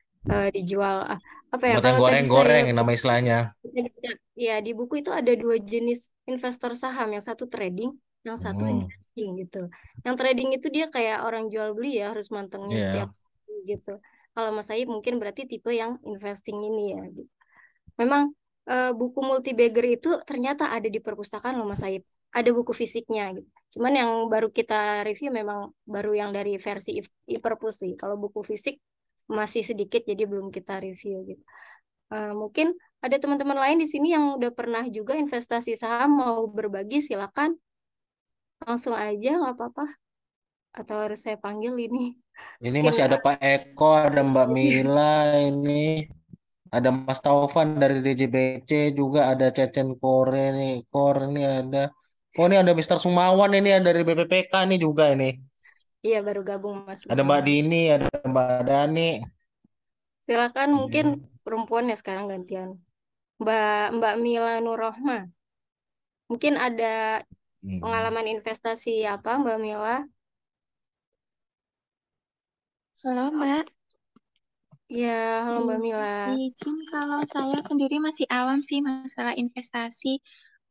Speaker 2: dijual. Apa ya?
Speaker 1: Buat yang
Speaker 2: Kalau tadi
Speaker 1: goreng-goreng yang nama istilahnya.
Speaker 2: ya di buku itu ada 2 jenis investor saham, yang satu trading, yang satu investing gitu. Yang trading itu dia kayak orang jual beli ya, harus mantengin setiap hari gitu. Kalau Mas Saib mungkin berarti tipe yang investing ini ya. Gitu. Memang buku multi bagger itu ternyata ada di perpustakaan loh Mas Saib. Ada buku fisiknya gitu. Cuman yang baru kita review memang baru yang dari versi e-perpus sih. Kalau buku fisik masih sedikit jadi belum kita review gitu. Mungkin ada teman-teman lain di sini yang udah pernah juga investasi saham, mau berbagi silakan. Langsung aja nggak apa-apa. Atau harus saya panggil ini?
Speaker 1: Ini
Speaker 2: Mungkin
Speaker 1: masih ada Pak Eko, ada Mbak Mila, ini ada Mas Taufan dari DJBC, juga ada Cecen Kore nih, ini ada. Oh ini ada Mister Sumawan ini yang dari BPPK nih juga ini.
Speaker 2: iya baru gabung Mas.
Speaker 1: Ada Mbak Dini, ada Mbak Dani.
Speaker 2: Silakan, mungkin perempuan ya sekarang gantian. Mbak Mila Nurrohma. Mungkin ada pengalaman investasi apa Mbak Mila?
Speaker 6: Halo Mbak.
Speaker 2: Ya, halo Mbak Mila.
Speaker 6: Izin kalau saya sendiri masih awam sih masalah investasi.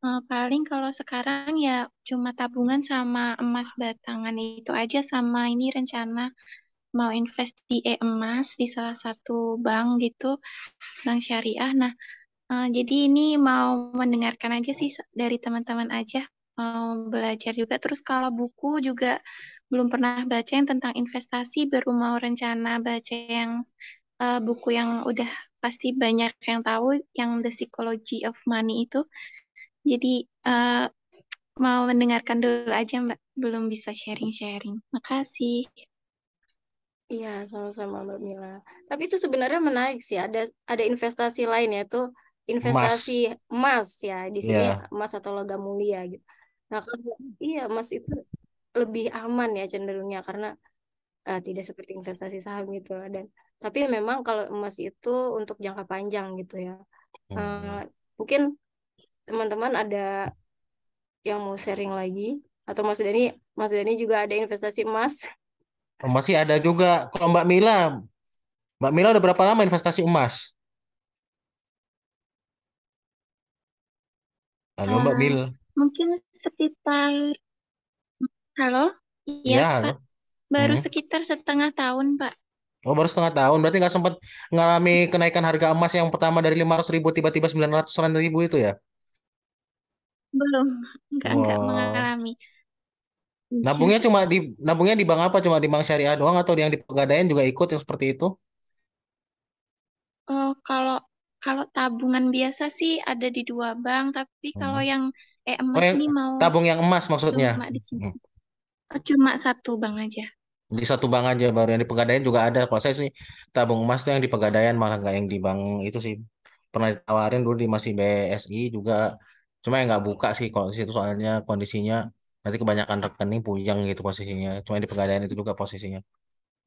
Speaker 6: Paling kalau sekarang ya cuma tabungan sama emas batangan itu aja, sama ini rencana mau invest di emas di salah satu bank gitu, bank syariah. Nah, jadi ini mau mendengarkan aja sih dari teman-teman aja, mau belajar juga. Terus kalau buku juga belum pernah baca yang tentang investasi, baru mau rencana baca yang buku yang udah pasti banyak yang tahu, yang The Psychology of Money itu. Jadi mau mendengarkan dulu aja Mbak, belum bisa sharing-sharing. Makasih.
Speaker 2: Iya, sama-sama Mbak Mila. Tapi itu sebenarnya menarik sih. Ada investasi lain yaitu investasi
Speaker 1: Emas.
Speaker 2: emas ya. Di sini
Speaker 1: Ya.
Speaker 2: emas atau logam mulia gitu. Nah, kalau iya emas itu lebih aman ya cenderungnya karena tidak seperti investasi saham gitu. Dan tapi memang kalau emas itu untuk jangka panjang gitu ya. Eh,
Speaker 1: Hmm.
Speaker 2: Mungkin teman-teman ada yang mau sharing lagi atau Mas Dani juga ada investasi emas.
Speaker 1: Masih ada juga. Kalau Mbak Mila udah berapa lama investasi emas? Halo Mbak
Speaker 6: Eh,
Speaker 1: Mil.
Speaker 6: Mungkin sekitar, halo? Iya
Speaker 1: Ya,
Speaker 6: Pak,
Speaker 1: halo.
Speaker 6: baru
Speaker 1: Hmm.
Speaker 6: sekitar setengah tahun Pak.
Speaker 1: Oh, baru setengah tahun. Berarti nggak sempat ngalami kenaikan harga emas yang pertama dari 500.000 tiba-tiba 900 ribu itu ya?
Speaker 6: Belum, enggak
Speaker 1: Wah.
Speaker 6: mengalami.
Speaker 1: Nabungnya cuma nabungnya di bank apa? Cuma di bank syariah doang atau yang di Pegadaian juga ikut yang seperti itu?
Speaker 6: Oh, kalau kalau tabungan biasa sih ada di dua bank, tapi kalau
Speaker 1: Hmm.
Speaker 6: yang
Speaker 1: Oh,
Speaker 6: emas
Speaker 1: yang
Speaker 6: ini mau
Speaker 1: tabung yang emas maksudnya.
Speaker 6: cuma di sini.
Speaker 1: Hmm.
Speaker 6: Cuma satu bank aja.
Speaker 1: Di satu bank aja, baru yang di Pegadaian juga ada. Kalau saya sih tabung emas tuh yang di Pegadaian, malah nggak yang di bank itu sih. Pernah ditawarin dulu di masih BSI juga. Cuma yang nggak buka sih kalau di situ soalnya kondisinya nanti kebanyakan rekening puyeng gitu posisinya. Cuma di Pegadaian itu juga posisinya.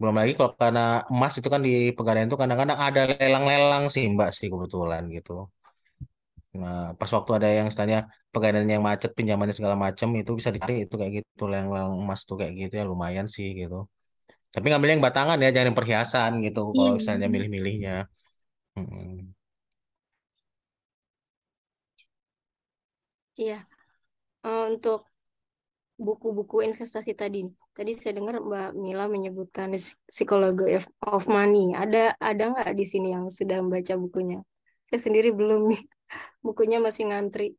Speaker 1: Belum lagi kalau karena emas itu kan di Pegadaian itu kadang-kadang ada lelang-lelang sih Mbak sih kebetulan gitu. Nah, pas waktu ada yang istilahnya Pegadaian yang macet pinjamannya segala macam itu bisa dicari itu kayak gitu lelang-lelang emas tuh kayak gitu ya lumayan sih gitu. Tapi ngambil yang batangan ya, jangan yang perhiasan gitu
Speaker 6: Iya,
Speaker 1: kalau
Speaker 6: iya,
Speaker 1: misalnya
Speaker 6: benar.
Speaker 1: milih-milihnya. Mm-mm.
Speaker 2: Iya, untuk buku-buku investasi tadi. Tadi saya dengar Mbak Mila menyebutkan Psychology of Money. Ada nggak di sini yang sudah membaca bukunya? Saya sendiri belum nih. Bukunya masih ngantri.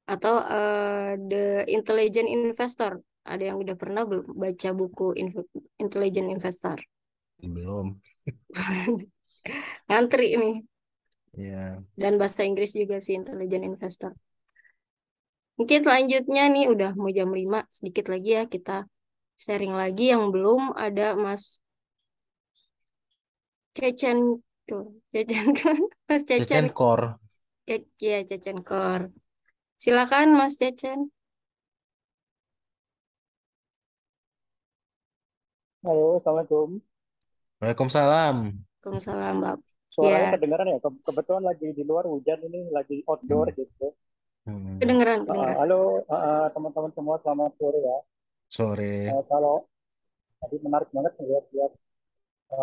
Speaker 2: Atau The Intelligent Investor. Ada yang udah pernah belum baca buku Intelligent Investor?
Speaker 1: Belum.
Speaker 2: Ngantri ini.
Speaker 1: Ya.
Speaker 2: Dan bahasa Inggris juga sih Intelligent Investor. Mungkin selanjutnya nih udah mau jam 5. Sedikit lagi ya kita sharing lagi yang belum ada Mas Cecen tuh, Cecen kan Mas Cecen
Speaker 1: Cecen Kor.
Speaker 2: ya, ya Cecen Kor. Silakan Mas Cecen.
Speaker 7: Halo, Assalamualaikum.
Speaker 1: Waalaikumsalam.
Speaker 2: Waalaikumsalam Mbak. Ya,
Speaker 7: Suaranya kedengaran ya? Kebetulan lagi di luar hujan ini, lagi outdoor
Speaker 1: Hmm.
Speaker 7: gitu.
Speaker 1: Hmm.
Speaker 2: kedengeran, kedengeran.
Speaker 7: Halo, teman-teman semua, selamat sore ya.
Speaker 1: Sore.
Speaker 7: Kalau tadi menarik banget lihat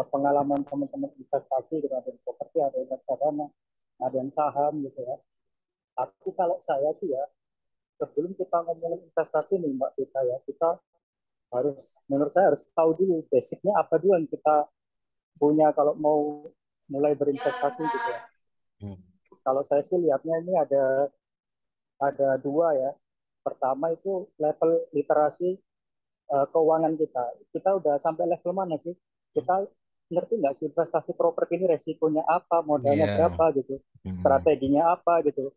Speaker 7: pengalaman teman-teman investasi gitu, ada yang properti, ada yang reksadana, ada yang saham gitu ya. Tapi kalau saya sih ya, sebelum kita ngomongin investasi nih Mbak Vita ya, kita menurut saya harus tahu dulu basicnya apa dulu yang kita punya kalau mau mulai berinvestasi gitu ya.
Speaker 1: Hmm.
Speaker 7: Kalau saya sih lihatnya ini ada dua ya. Pertama itu level literasi keuangan kita. Kita udah sampai level mana sih? Kita ngerti nggak sih investasi properti ini resikonya apa, modalnya
Speaker 1: Iya.
Speaker 7: berapa gitu,
Speaker 1: Hmm.
Speaker 7: strateginya apa gitu.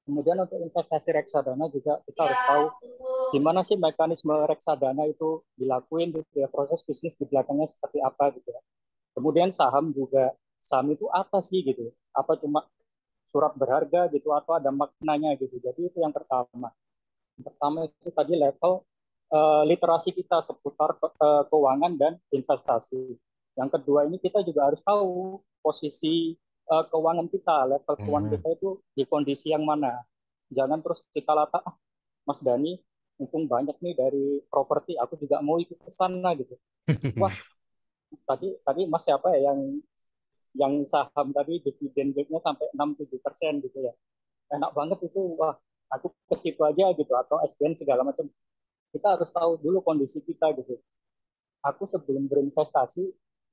Speaker 7: Kemudian untuk investasi reksadana juga kita harus tahu gimana sih mekanisme reksadana itu dilakuin gitu ya, proses bisnis di belakangnya seperti apa gitu ya. Kemudian saham juga, saham itu apa sih gitu? Apa cuma surat berharga gitu atau ada maknanya gitu. Jadi itu yang pertama. Pertama itu tadi level literasi kita seputar keuangan dan investasi. Yang kedua ini kita juga harus tahu posisi keuangan kita, level keuangan
Speaker 1: Hmm.
Speaker 7: kita itu di kondisi yang mana. Jangan terus kita latah, ah, Mas Dani, untung banyak nih dari properti, aku juga mau ikut ke sana gitu. Wah, tadi tadi Mas siapa ya yang saham tadi dividen yield-nya sampai 6-7% gitu ya. Enak banget itu, wah aku ke situ aja gitu atau SBN segala macam. Kita harus tahu dulu kondisi kita gitu. Aku sebelum berinvestasi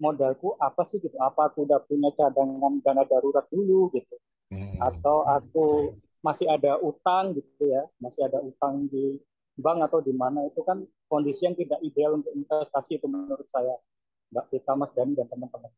Speaker 7: modalku apa sih gitu, apa aku udah punya cadangan dana darurat dulu gitu,
Speaker 1: Hmm.
Speaker 7: atau aku masih ada utang gitu ya, masih ada utang di bank atau di mana, itu kan kondisi yang tidak ideal untuk investasi itu menurut saya, Mbak Vita, Mas Dani dan teman-teman.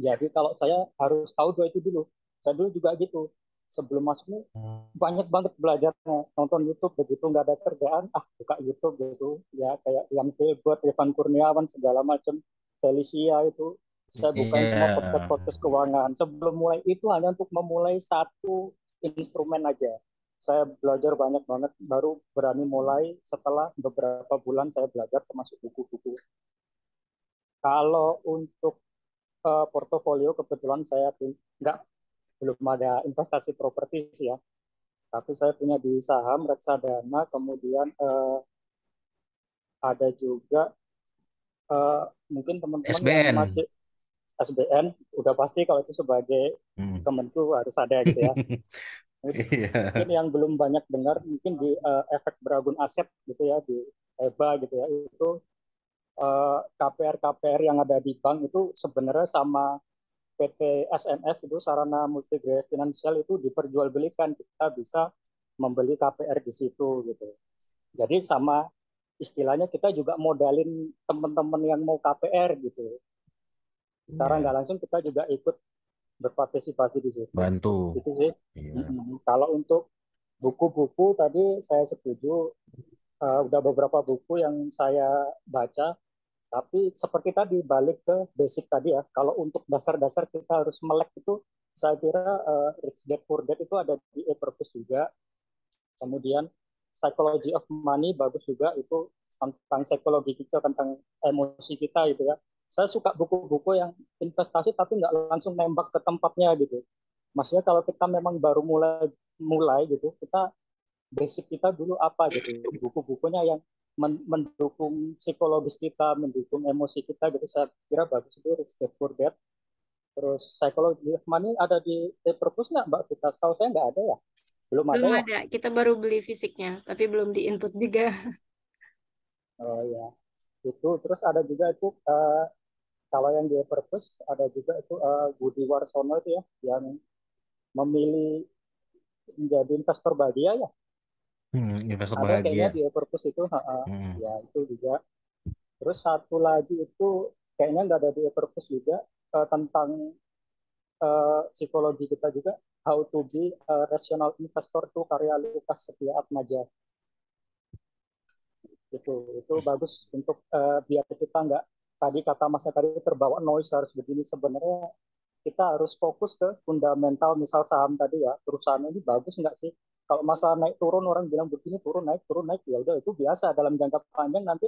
Speaker 7: Jadi kalau saya harus tahu dua itu dulu. Saya dulu juga gitu. Sebelum masuk nih banyak banget belajarnya. Nonton YouTube begitu nggak ada kerjaan, buka YouTube gitu. Ya kayak Ian Filbert, Ivan Kurniawan segala macam, Felicia itu. Saya bukain semua
Speaker 1: Iya.
Speaker 7: podcast keuangan. Sebelum mulai itu hanya untuk memulai satu instrumen aja. Saya belajar banyak banget, baru berani mulai setelah beberapa bulan saya belajar termasuk buku-buku. Kalau untuk portofolio kebetulan saya nggak belum ada investasi properti sih ya, tapi saya punya di saham reksadana, kemudian ada juga mungkin teman-teman yang
Speaker 1: SBN.
Speaker 7: masih SBN udah pasti kalau itu sebagai Kemenku harus ada gitu ya. Mungkin
Speaker 1: Iya.
Speaker 7: yang belum banyak dengar mungkin di efek beragun aset gitu ya, di EBA gitu ya, itu KPR-KPR yang ada di bank itu sebenarnya sama PT SMF itu Sarana Multigaya Finansial itu diperjualbelikan, kita bisa membeli KPR di situ gitu. Jadi sama istilahnya kita juga modalin teman-teman yang mau KPR gitu. Sekarang nggak langsung kita juga ikut berpartisipasi di situ.
Speaker 1: Bantu.
Speaker 7: Itu sih.
Speaker 1: Iya.
Speaker 7: Kalau untuk buku-buku tadi saya setuju, udah beberapa buku yang saya baca. Tapi seperti tadi balik ke basic tadi ya, kalau untuk dasar-dasar kita harus melek itu, saya kira Rich Dad Poor Dad itu ada di e-purpose juga. Kemudian Psychology of Money bagus juga, itu tentang psikologi kita, tentang emosi kita gitu ya. Saya suka buku-buku yang investasi tapi nggak langsung nembak ke tempatnya gitu. Maksudnya kalau kita memang baru mulai gitu, kita basic kita dulu apa gitu. Buku-bukunya yang mendukung psikologis kita, mendukung emosi kita gitu. Saya kira bagus itu Rich Dad Poor Dad. Terus Psychology of Money ada di e-purpose nggak Mbak Vita? Setahu saya nggak ada ya. Belum ada
Speaker 2: Belum
Speaker 7: ya?
Speaker 2: ada. Kita baru beli fisiknya, tapi belum di-input juga.
Speaker 7: Oh ya. Itu terus ada juga itu kalau yang di e-purpose ada juga itu Budi Warsono itu ya, yang memilih menjadi investor bahagia ya.
Speaker 1: Investor
Speaker 7: Ada kayaknya
Speaker 1: bahagia.
Speaker 7: di e-purpose itu,
Speaker 1: Hmm.
Speaker 7: ya itu juga. Terus satu lagi itu kayaknya nggak ada di e-purpose juga, tentang psikologi kita juga, How to be a Rational Investor tuh karya Lukas Setia Atmaja. Itu bagus untuk biar kita nggak, tadi kata Mas tadi terbawa noise harus begini. Sebenarnya kita harus fokus ke fundamental, misal saham tadi ya, perusahaan ini bagus nggak sih. Kalau masalah naik turun, orang bilang begini, turun naik, ya udah itu biasa. Dalam jangka panjang nanti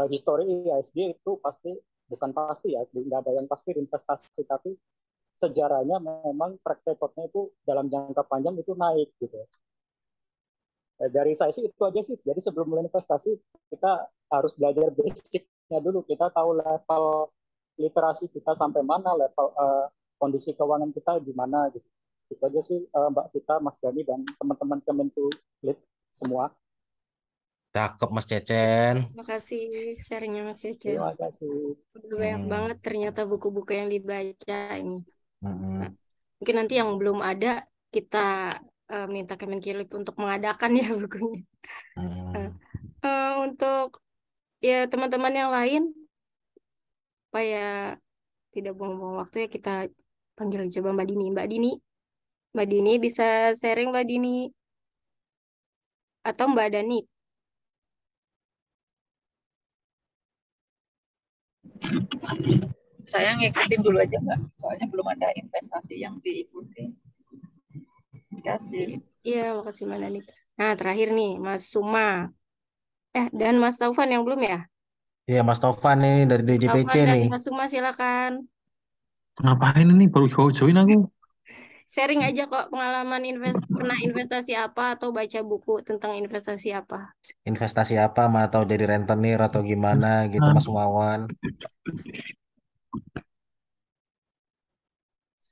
Speaker 7: histori IHSG itu pasti, bukan pasti ya, nggak ada yang pasti investasi, tapi sejarahnya memang track recordnya itu dalam jangka panjang itu naik gitu. Dari saya sih itu aja sih. Jadi sebelum mulai investasi kita harus belajar basicnya dulu. Kita tahu level literasi kita sampai mana, level kondisi keuangan kita gimana gitu. Itu aja sih Mbak Vita, Mas Dani, dan teman-teman Kemenku Lead semua.
Speaker 1: Cakep Mas Cecen.
Speaker 2: Terima kasih sharingnya Mas Cece.
Speaker 7: Terima kasih.
Speaker 2: Udah banyak banget ternyata buku-buku yang dibaca ini.
Speaker 1: Hmm.
Speaker 2: Mungkin nanti yang belum ada kita minta Kemenkilip untuk mengadakan ya bukunya. Untuk ya teman-teman yang lain, supaya tidak buang-buang waktu ya, kita panggil coba Mbak Dini. Mbak Dini bisa sharing Mbak Dini atau Mbak Dani.
Speaker 3: Saya ngikutin dulu aja Mbak, soalnya belum ada investasi yang diikuti. Kasih.
Speaker 2: Iya, makasih Mbak Dani. Nah, terakhir nih Mas Suma. Dan Mas Taufan yang belum ya?
Speaker 1: Iya Mas Tovan nih dari DJPC
Speaker 2: Taufan dan
Speaker 1: nih.
Speaker 2: Mas Suma silakan.
Speaker 8: Ngapain ini? Baru join aku.
Speaker 2: Sharing aja kok pengalaman pernah investasi apa atau baca buku tentang investasi apa.
Speaker 1: Investasi apa, atau jadi rentenir atau gimana gitu Mas Wawan.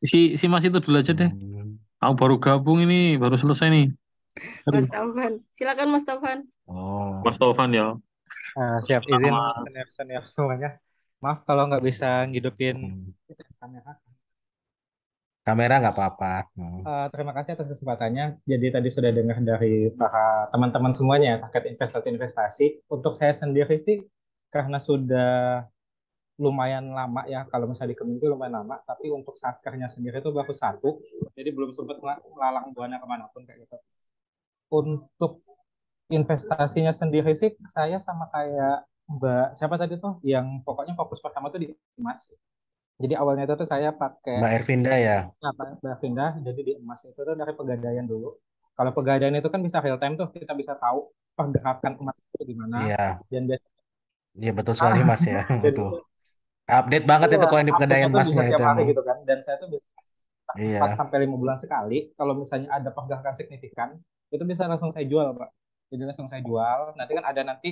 Speaker 8: Si Mas itu dulu aja deh. Aku baru gabung ini, baru selesai nih.
Speaker 2: Mas Taufan, silakan Mas Taufan.
Speaker 8: Mas Taufan ya.
Speaker 9: Siap, izin senior semuanya. Maaf kalau nggak bisa ngidupin kamera.
Speaker 1: Kamera nggak apa-apa.
Speaker 9: Terima kasih atas kesempatannya. Jadi tadi sudah dengar dari para teman-teman semuanya terkait investasi. Untuk saya sendiri sih, karena sudah lumayan lama ya, kalau misalnya di Kemenku lumayan lama, tapi untuk satkernya sendiri itu baru satu, jadi belum sempat melalang buana kemanapun kayak gitu. Untuk investasinya sendiri sih saya sama kayak Mbak siapa tadi tuh yang pokoknya fokus pertama tuh di emas. Jadi awalnya itu tuh saya pakai
Speaker 1: Mbak Ervinda ya.
Speaker 9: Mbak Finda, jadi di emas itu tuh dari pegadaian dulu. Kalau pegadaian itu kan bisa real time tuh, kita bisa tahu pergerakan emas itu gimana.
Speaker 1: Iya,
Speaker 9: Dan biasanya
Speaker 1: iya betul sekali Mas ya.
Speaker 9: dan
Speaker 1: Betul. Update banget
Speaker 9: iya,
Speaker 1: itu kalau yang di
Speaker 9: update-nya
Speaker 1: Pegadaian
Speaker 9: tuh bisa
Speaker 1: Masnya itu
Speaker 9: tiap hari
Speaker 1: emang.
Speaker 9: gitu kan. Dan saya tuh biasanya 4
Speaker 1: Iya.
Speaker 9: sampai 5 bulan sekali, kalau misalnya ada pergerakan signifikan, itu bisa langsung saya jual, Pak. Jadi langsung saya jual. Nanti kan ada nanti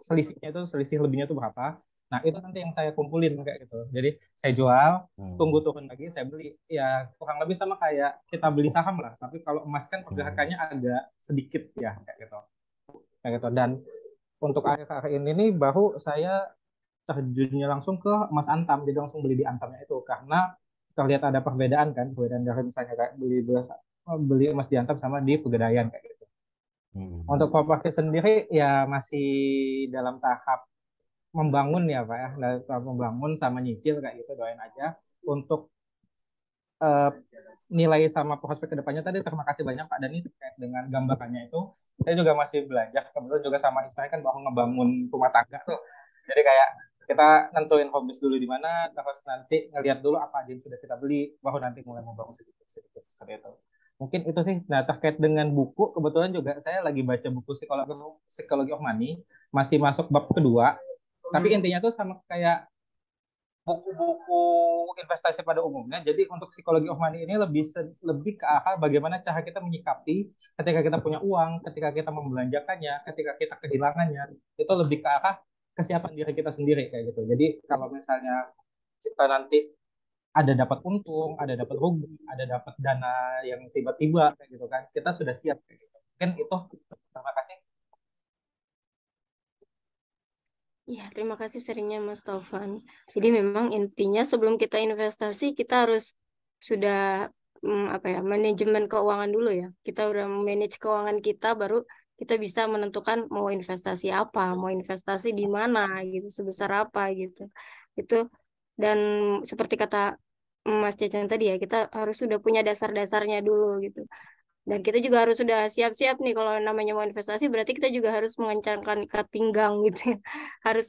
Speaker 9: selisihnya itu selisih lebihnya itu berapa. Nah, itu nanti yang saya kumpulin kayak gitu. Jadi saya jual, tunggu turun lagi, saya beli. Ya, kurang lebih sama kayak kita beli saham lah. Tapi kalau emas kan pergerakannya agak sedikit ya kayak gitu. Kayak gitu. Dan untuk akhir-akhir ini nih baru saya terjunnya langsung ke emas antam, jadi langsung beli di antamnya itu karena terlihat ada perbedaan kan, perbedaan dari misalnya kayak beli emas di antam sama di pegadaian kayak gitu. Untuk properti sendiri ya masih dalam tahap membangun ya Pak ya, dalam tahap membangun sama nyicil kayak gitu, doain aja. Untuk eh, nilai sama prospek kedepannya tadi terima kasih banyak Pak Dani terkait dengan gambarannya itu. Saya juga masih belajar, kebetulan juga sama istri kan baru ngebangun rumah tangga tuh. Jadi kayak kita nentuin hobis dulu di mana, terus nanti ngelihat dulu apa aja yang sudah kita beli, baru nanti mulai membangun sedikit-sedikit seperti itu. Mungkin itu sih. Nah, terkait dengan buku, kebetulan juga saya lagi baca buku Psikologi of Money, masih masuk bab kedua. Tapi intinya tuh sama kayak buku-buku investasi pada umumnya. Jadi untuk psikologi of money ini lebih ke arah bagaimana cara kita menyikapi ketika kita punya uang, ketika kita membelanjakannya, ketika kita kehilangannya. Itu lebih ke arah kesiapan diri kita sendiri kayak gitu. Jadi kalau misalnya kita nanti ada dapat untung, ada dapat rugi, ada dapat dana yang tiba-tiba kayak gitu kan, kita sudah siap kayak gitu. Mungkin itu. Terima kasih.
Speaker 2: Ya, terima kasih sharingnya Mas Taufan. Jadi memang intinya sebelum kita investasi, kita harus sudah apa ya, manajemen keuangan dulu ya. Kita udah manage keuangan kita, baru kita bisa menentukan mau investasi apa, mau investasi di mana gitu, sebesar apa gitu. Itu dan seperti kata Mas Cecen tadi ya, kita harus sudah punya dasar-dasarnya dulu gitu. Dan kita juga harus sudah siap-siap nih kalau namanya mau investasi berarti kita juga harus mengencangkan ikat pinggang gitu ya. Harus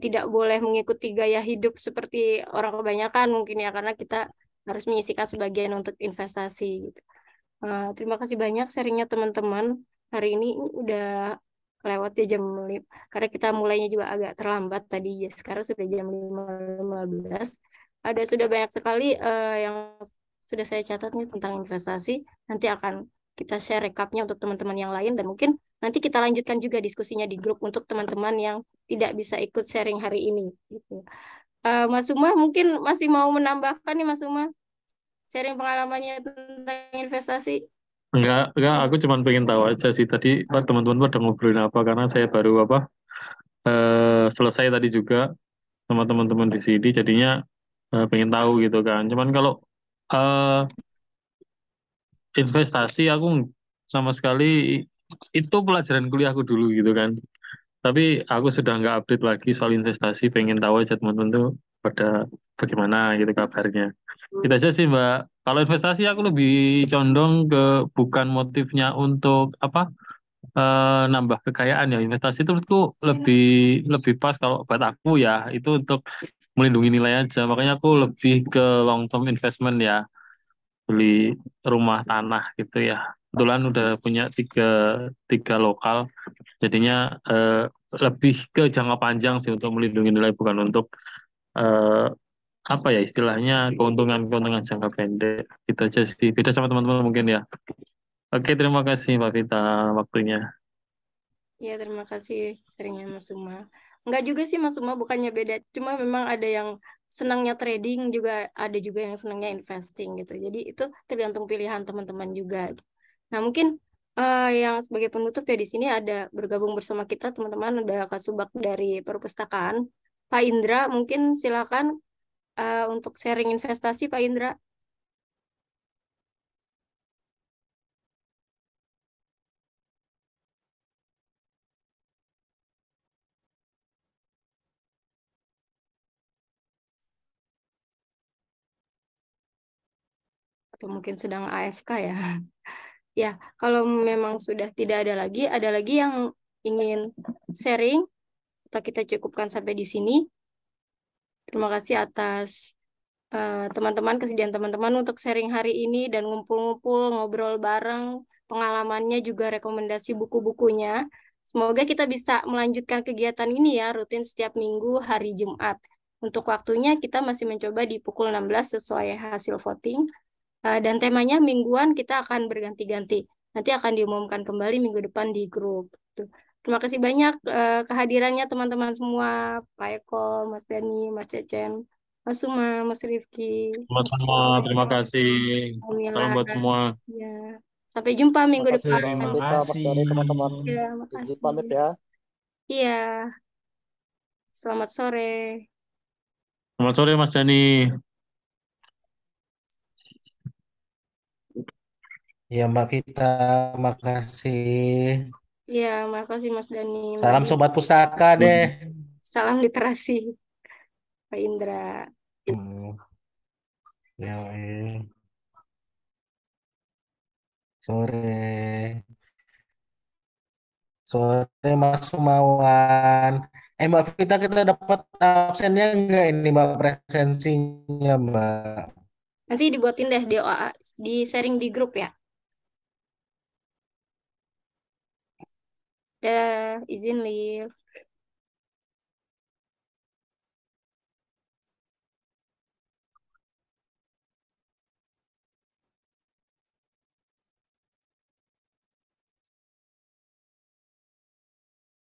Speaker 2: tidak boleh mengikuti gaya hidup seperti orang kebanyakan mungkin ya karena kita harus menyisihkan sebagian untuk investasi gitu. Terima kasih banyak sharingnya teman-teman. Hari ini udah lewat ya karena kita mulainya juga agak terlambat tadi ya. Sekarang sudah jam 5.15. Ada sudah banyak sekali yang sudah saya catat nih tentang investasi. Nanti akan kita share recapnya untuk teman-teman yang lain dan mungkin nanti kita lanjutkan juga diskusinya di grup untuk teman-teman yang tidak bisa ikut sharing hari ini gitu. Mas Uma mungkin masih mau menambahkan nih Mas Uma sharing pengalamannya tentang investasi.
Speaker 8: Enggak, aku cuma pengen tahu aja sih tadi teman-teman pada ngobrolin apa karena saya baru selesai tadi juga sama teman-teman di sini jadinya pengen tahu gitu kan. Cuman kalau eh, investasi aku sama sekali itu pelajaran kuliahku dulu gitu kan. Tapi aku sudah nggak update lagi soal investasi, pengen tahu aja teman-teman tuh pada bagaimana gitu kabarnya. Itu aja sih Mbak. Kalau investasi aku lebih condong ke bukan motifnya untuk nambah kekayaan ya. Investasi itu menurutku lebih lebih pas kalau buat aku ya itu untuk melindungi nilai aja. Makanya aku lebih ke long term investment ya, beli rumah tanah gitu ya. Kebetulan udah punya tiga lokal, jadinya lebih ke jangka panjang sih untuk melindungi nilai bukan untuk eh, apa ya istilahnya keuntungan-keuntungan jangka pendek. Itu aja sih. Beda sama teman-teman mungkin ya. Oke, terima kasih Mbak Vita waktunya.
Speaker 2: Ya, terima kasih seringnya Mas Uma. Enggak juga sih Mas Uma, bukannya beda. Cuma memang ada yang senangnya trading juga, ada juga yang senangnya investing gitu. Jadi itu tergantung pilihan teman-teman juga. Nah, mungkin yang sebagai penutup ya di sini ada bergabung bersama kita teman-teman ada Kak Subak dari perpustakaan. Pak Indra, mungkin silakan untuk sharing investasi Pak Indra. atau mungkin sedang AFK ya. Ya, kalau memang sudah tidak ada lagi yang ingin sharing, atau kita cukupkan sampai di sini. Terima kasih atas teman-teman, kesediaan teman-teman untuk sharing hari ini dan ngumpul-ngumpul, ngobrol bareng, pengalamannya juga rekomendasi buku-bukunya. Semoga kita bisa melanjutkan kegiatan ini ya, rutin setiap minggu hari Jumat. Untuk waktunya kita masih mencoba di pukul 16 sesuai hasil voting. Dan temanya mingguan kita akan berganti-ganti. Nanti akan diumumkan kembali minggu depan di grup. Tuh. Terima kasih banyak kehadirannya teman-teman semua, Pak Eko, Mas Dani, Mas Cecem, Mas Suma, Mas Rifki, Mas
Speaker 8: Sama-sama, terima kasih.
Speaker 2: Kamila.
Speaker 8: Salam buat semua.
Speaker 2: Ya. Sampai jumpa minggu
Speaker 7: Terima kasih
Speaker 2: depan.
Speaker 7: Mbak
Speaker 4: Terima
Speaker 7: Anita, Mas Dani, teman-teman.
Speaker 4: kasih.
Speaker 2: Ya,
Speaker 7: Izin
Speaker 2: makasih.
Speaker 7: pamit ya.
Speaker 2: Iya. Selamat sore.
Speaker 8: Selamat sore Mas Dani.
Speaker 1: Ya Mbak Vita, makasih.
Speaker 2: Iya, makasih Mas Dani, Mbak
Speaker 1: Salam
Speaker 2: Dini.
Speaker 1: Sobat Pustaka deh.
Speaker 2: Salam literasi, Pak Indra.
Speaker 1: Hmm. Ya, sore. Sore Mas Sumawan. Mbak Vita, kita dapat absennya enggak ini Mbak, presensinya Mbak?
Speaker 2: Nanti dibuatin deh di OA, di sharing di grup ya. Dah, izin live.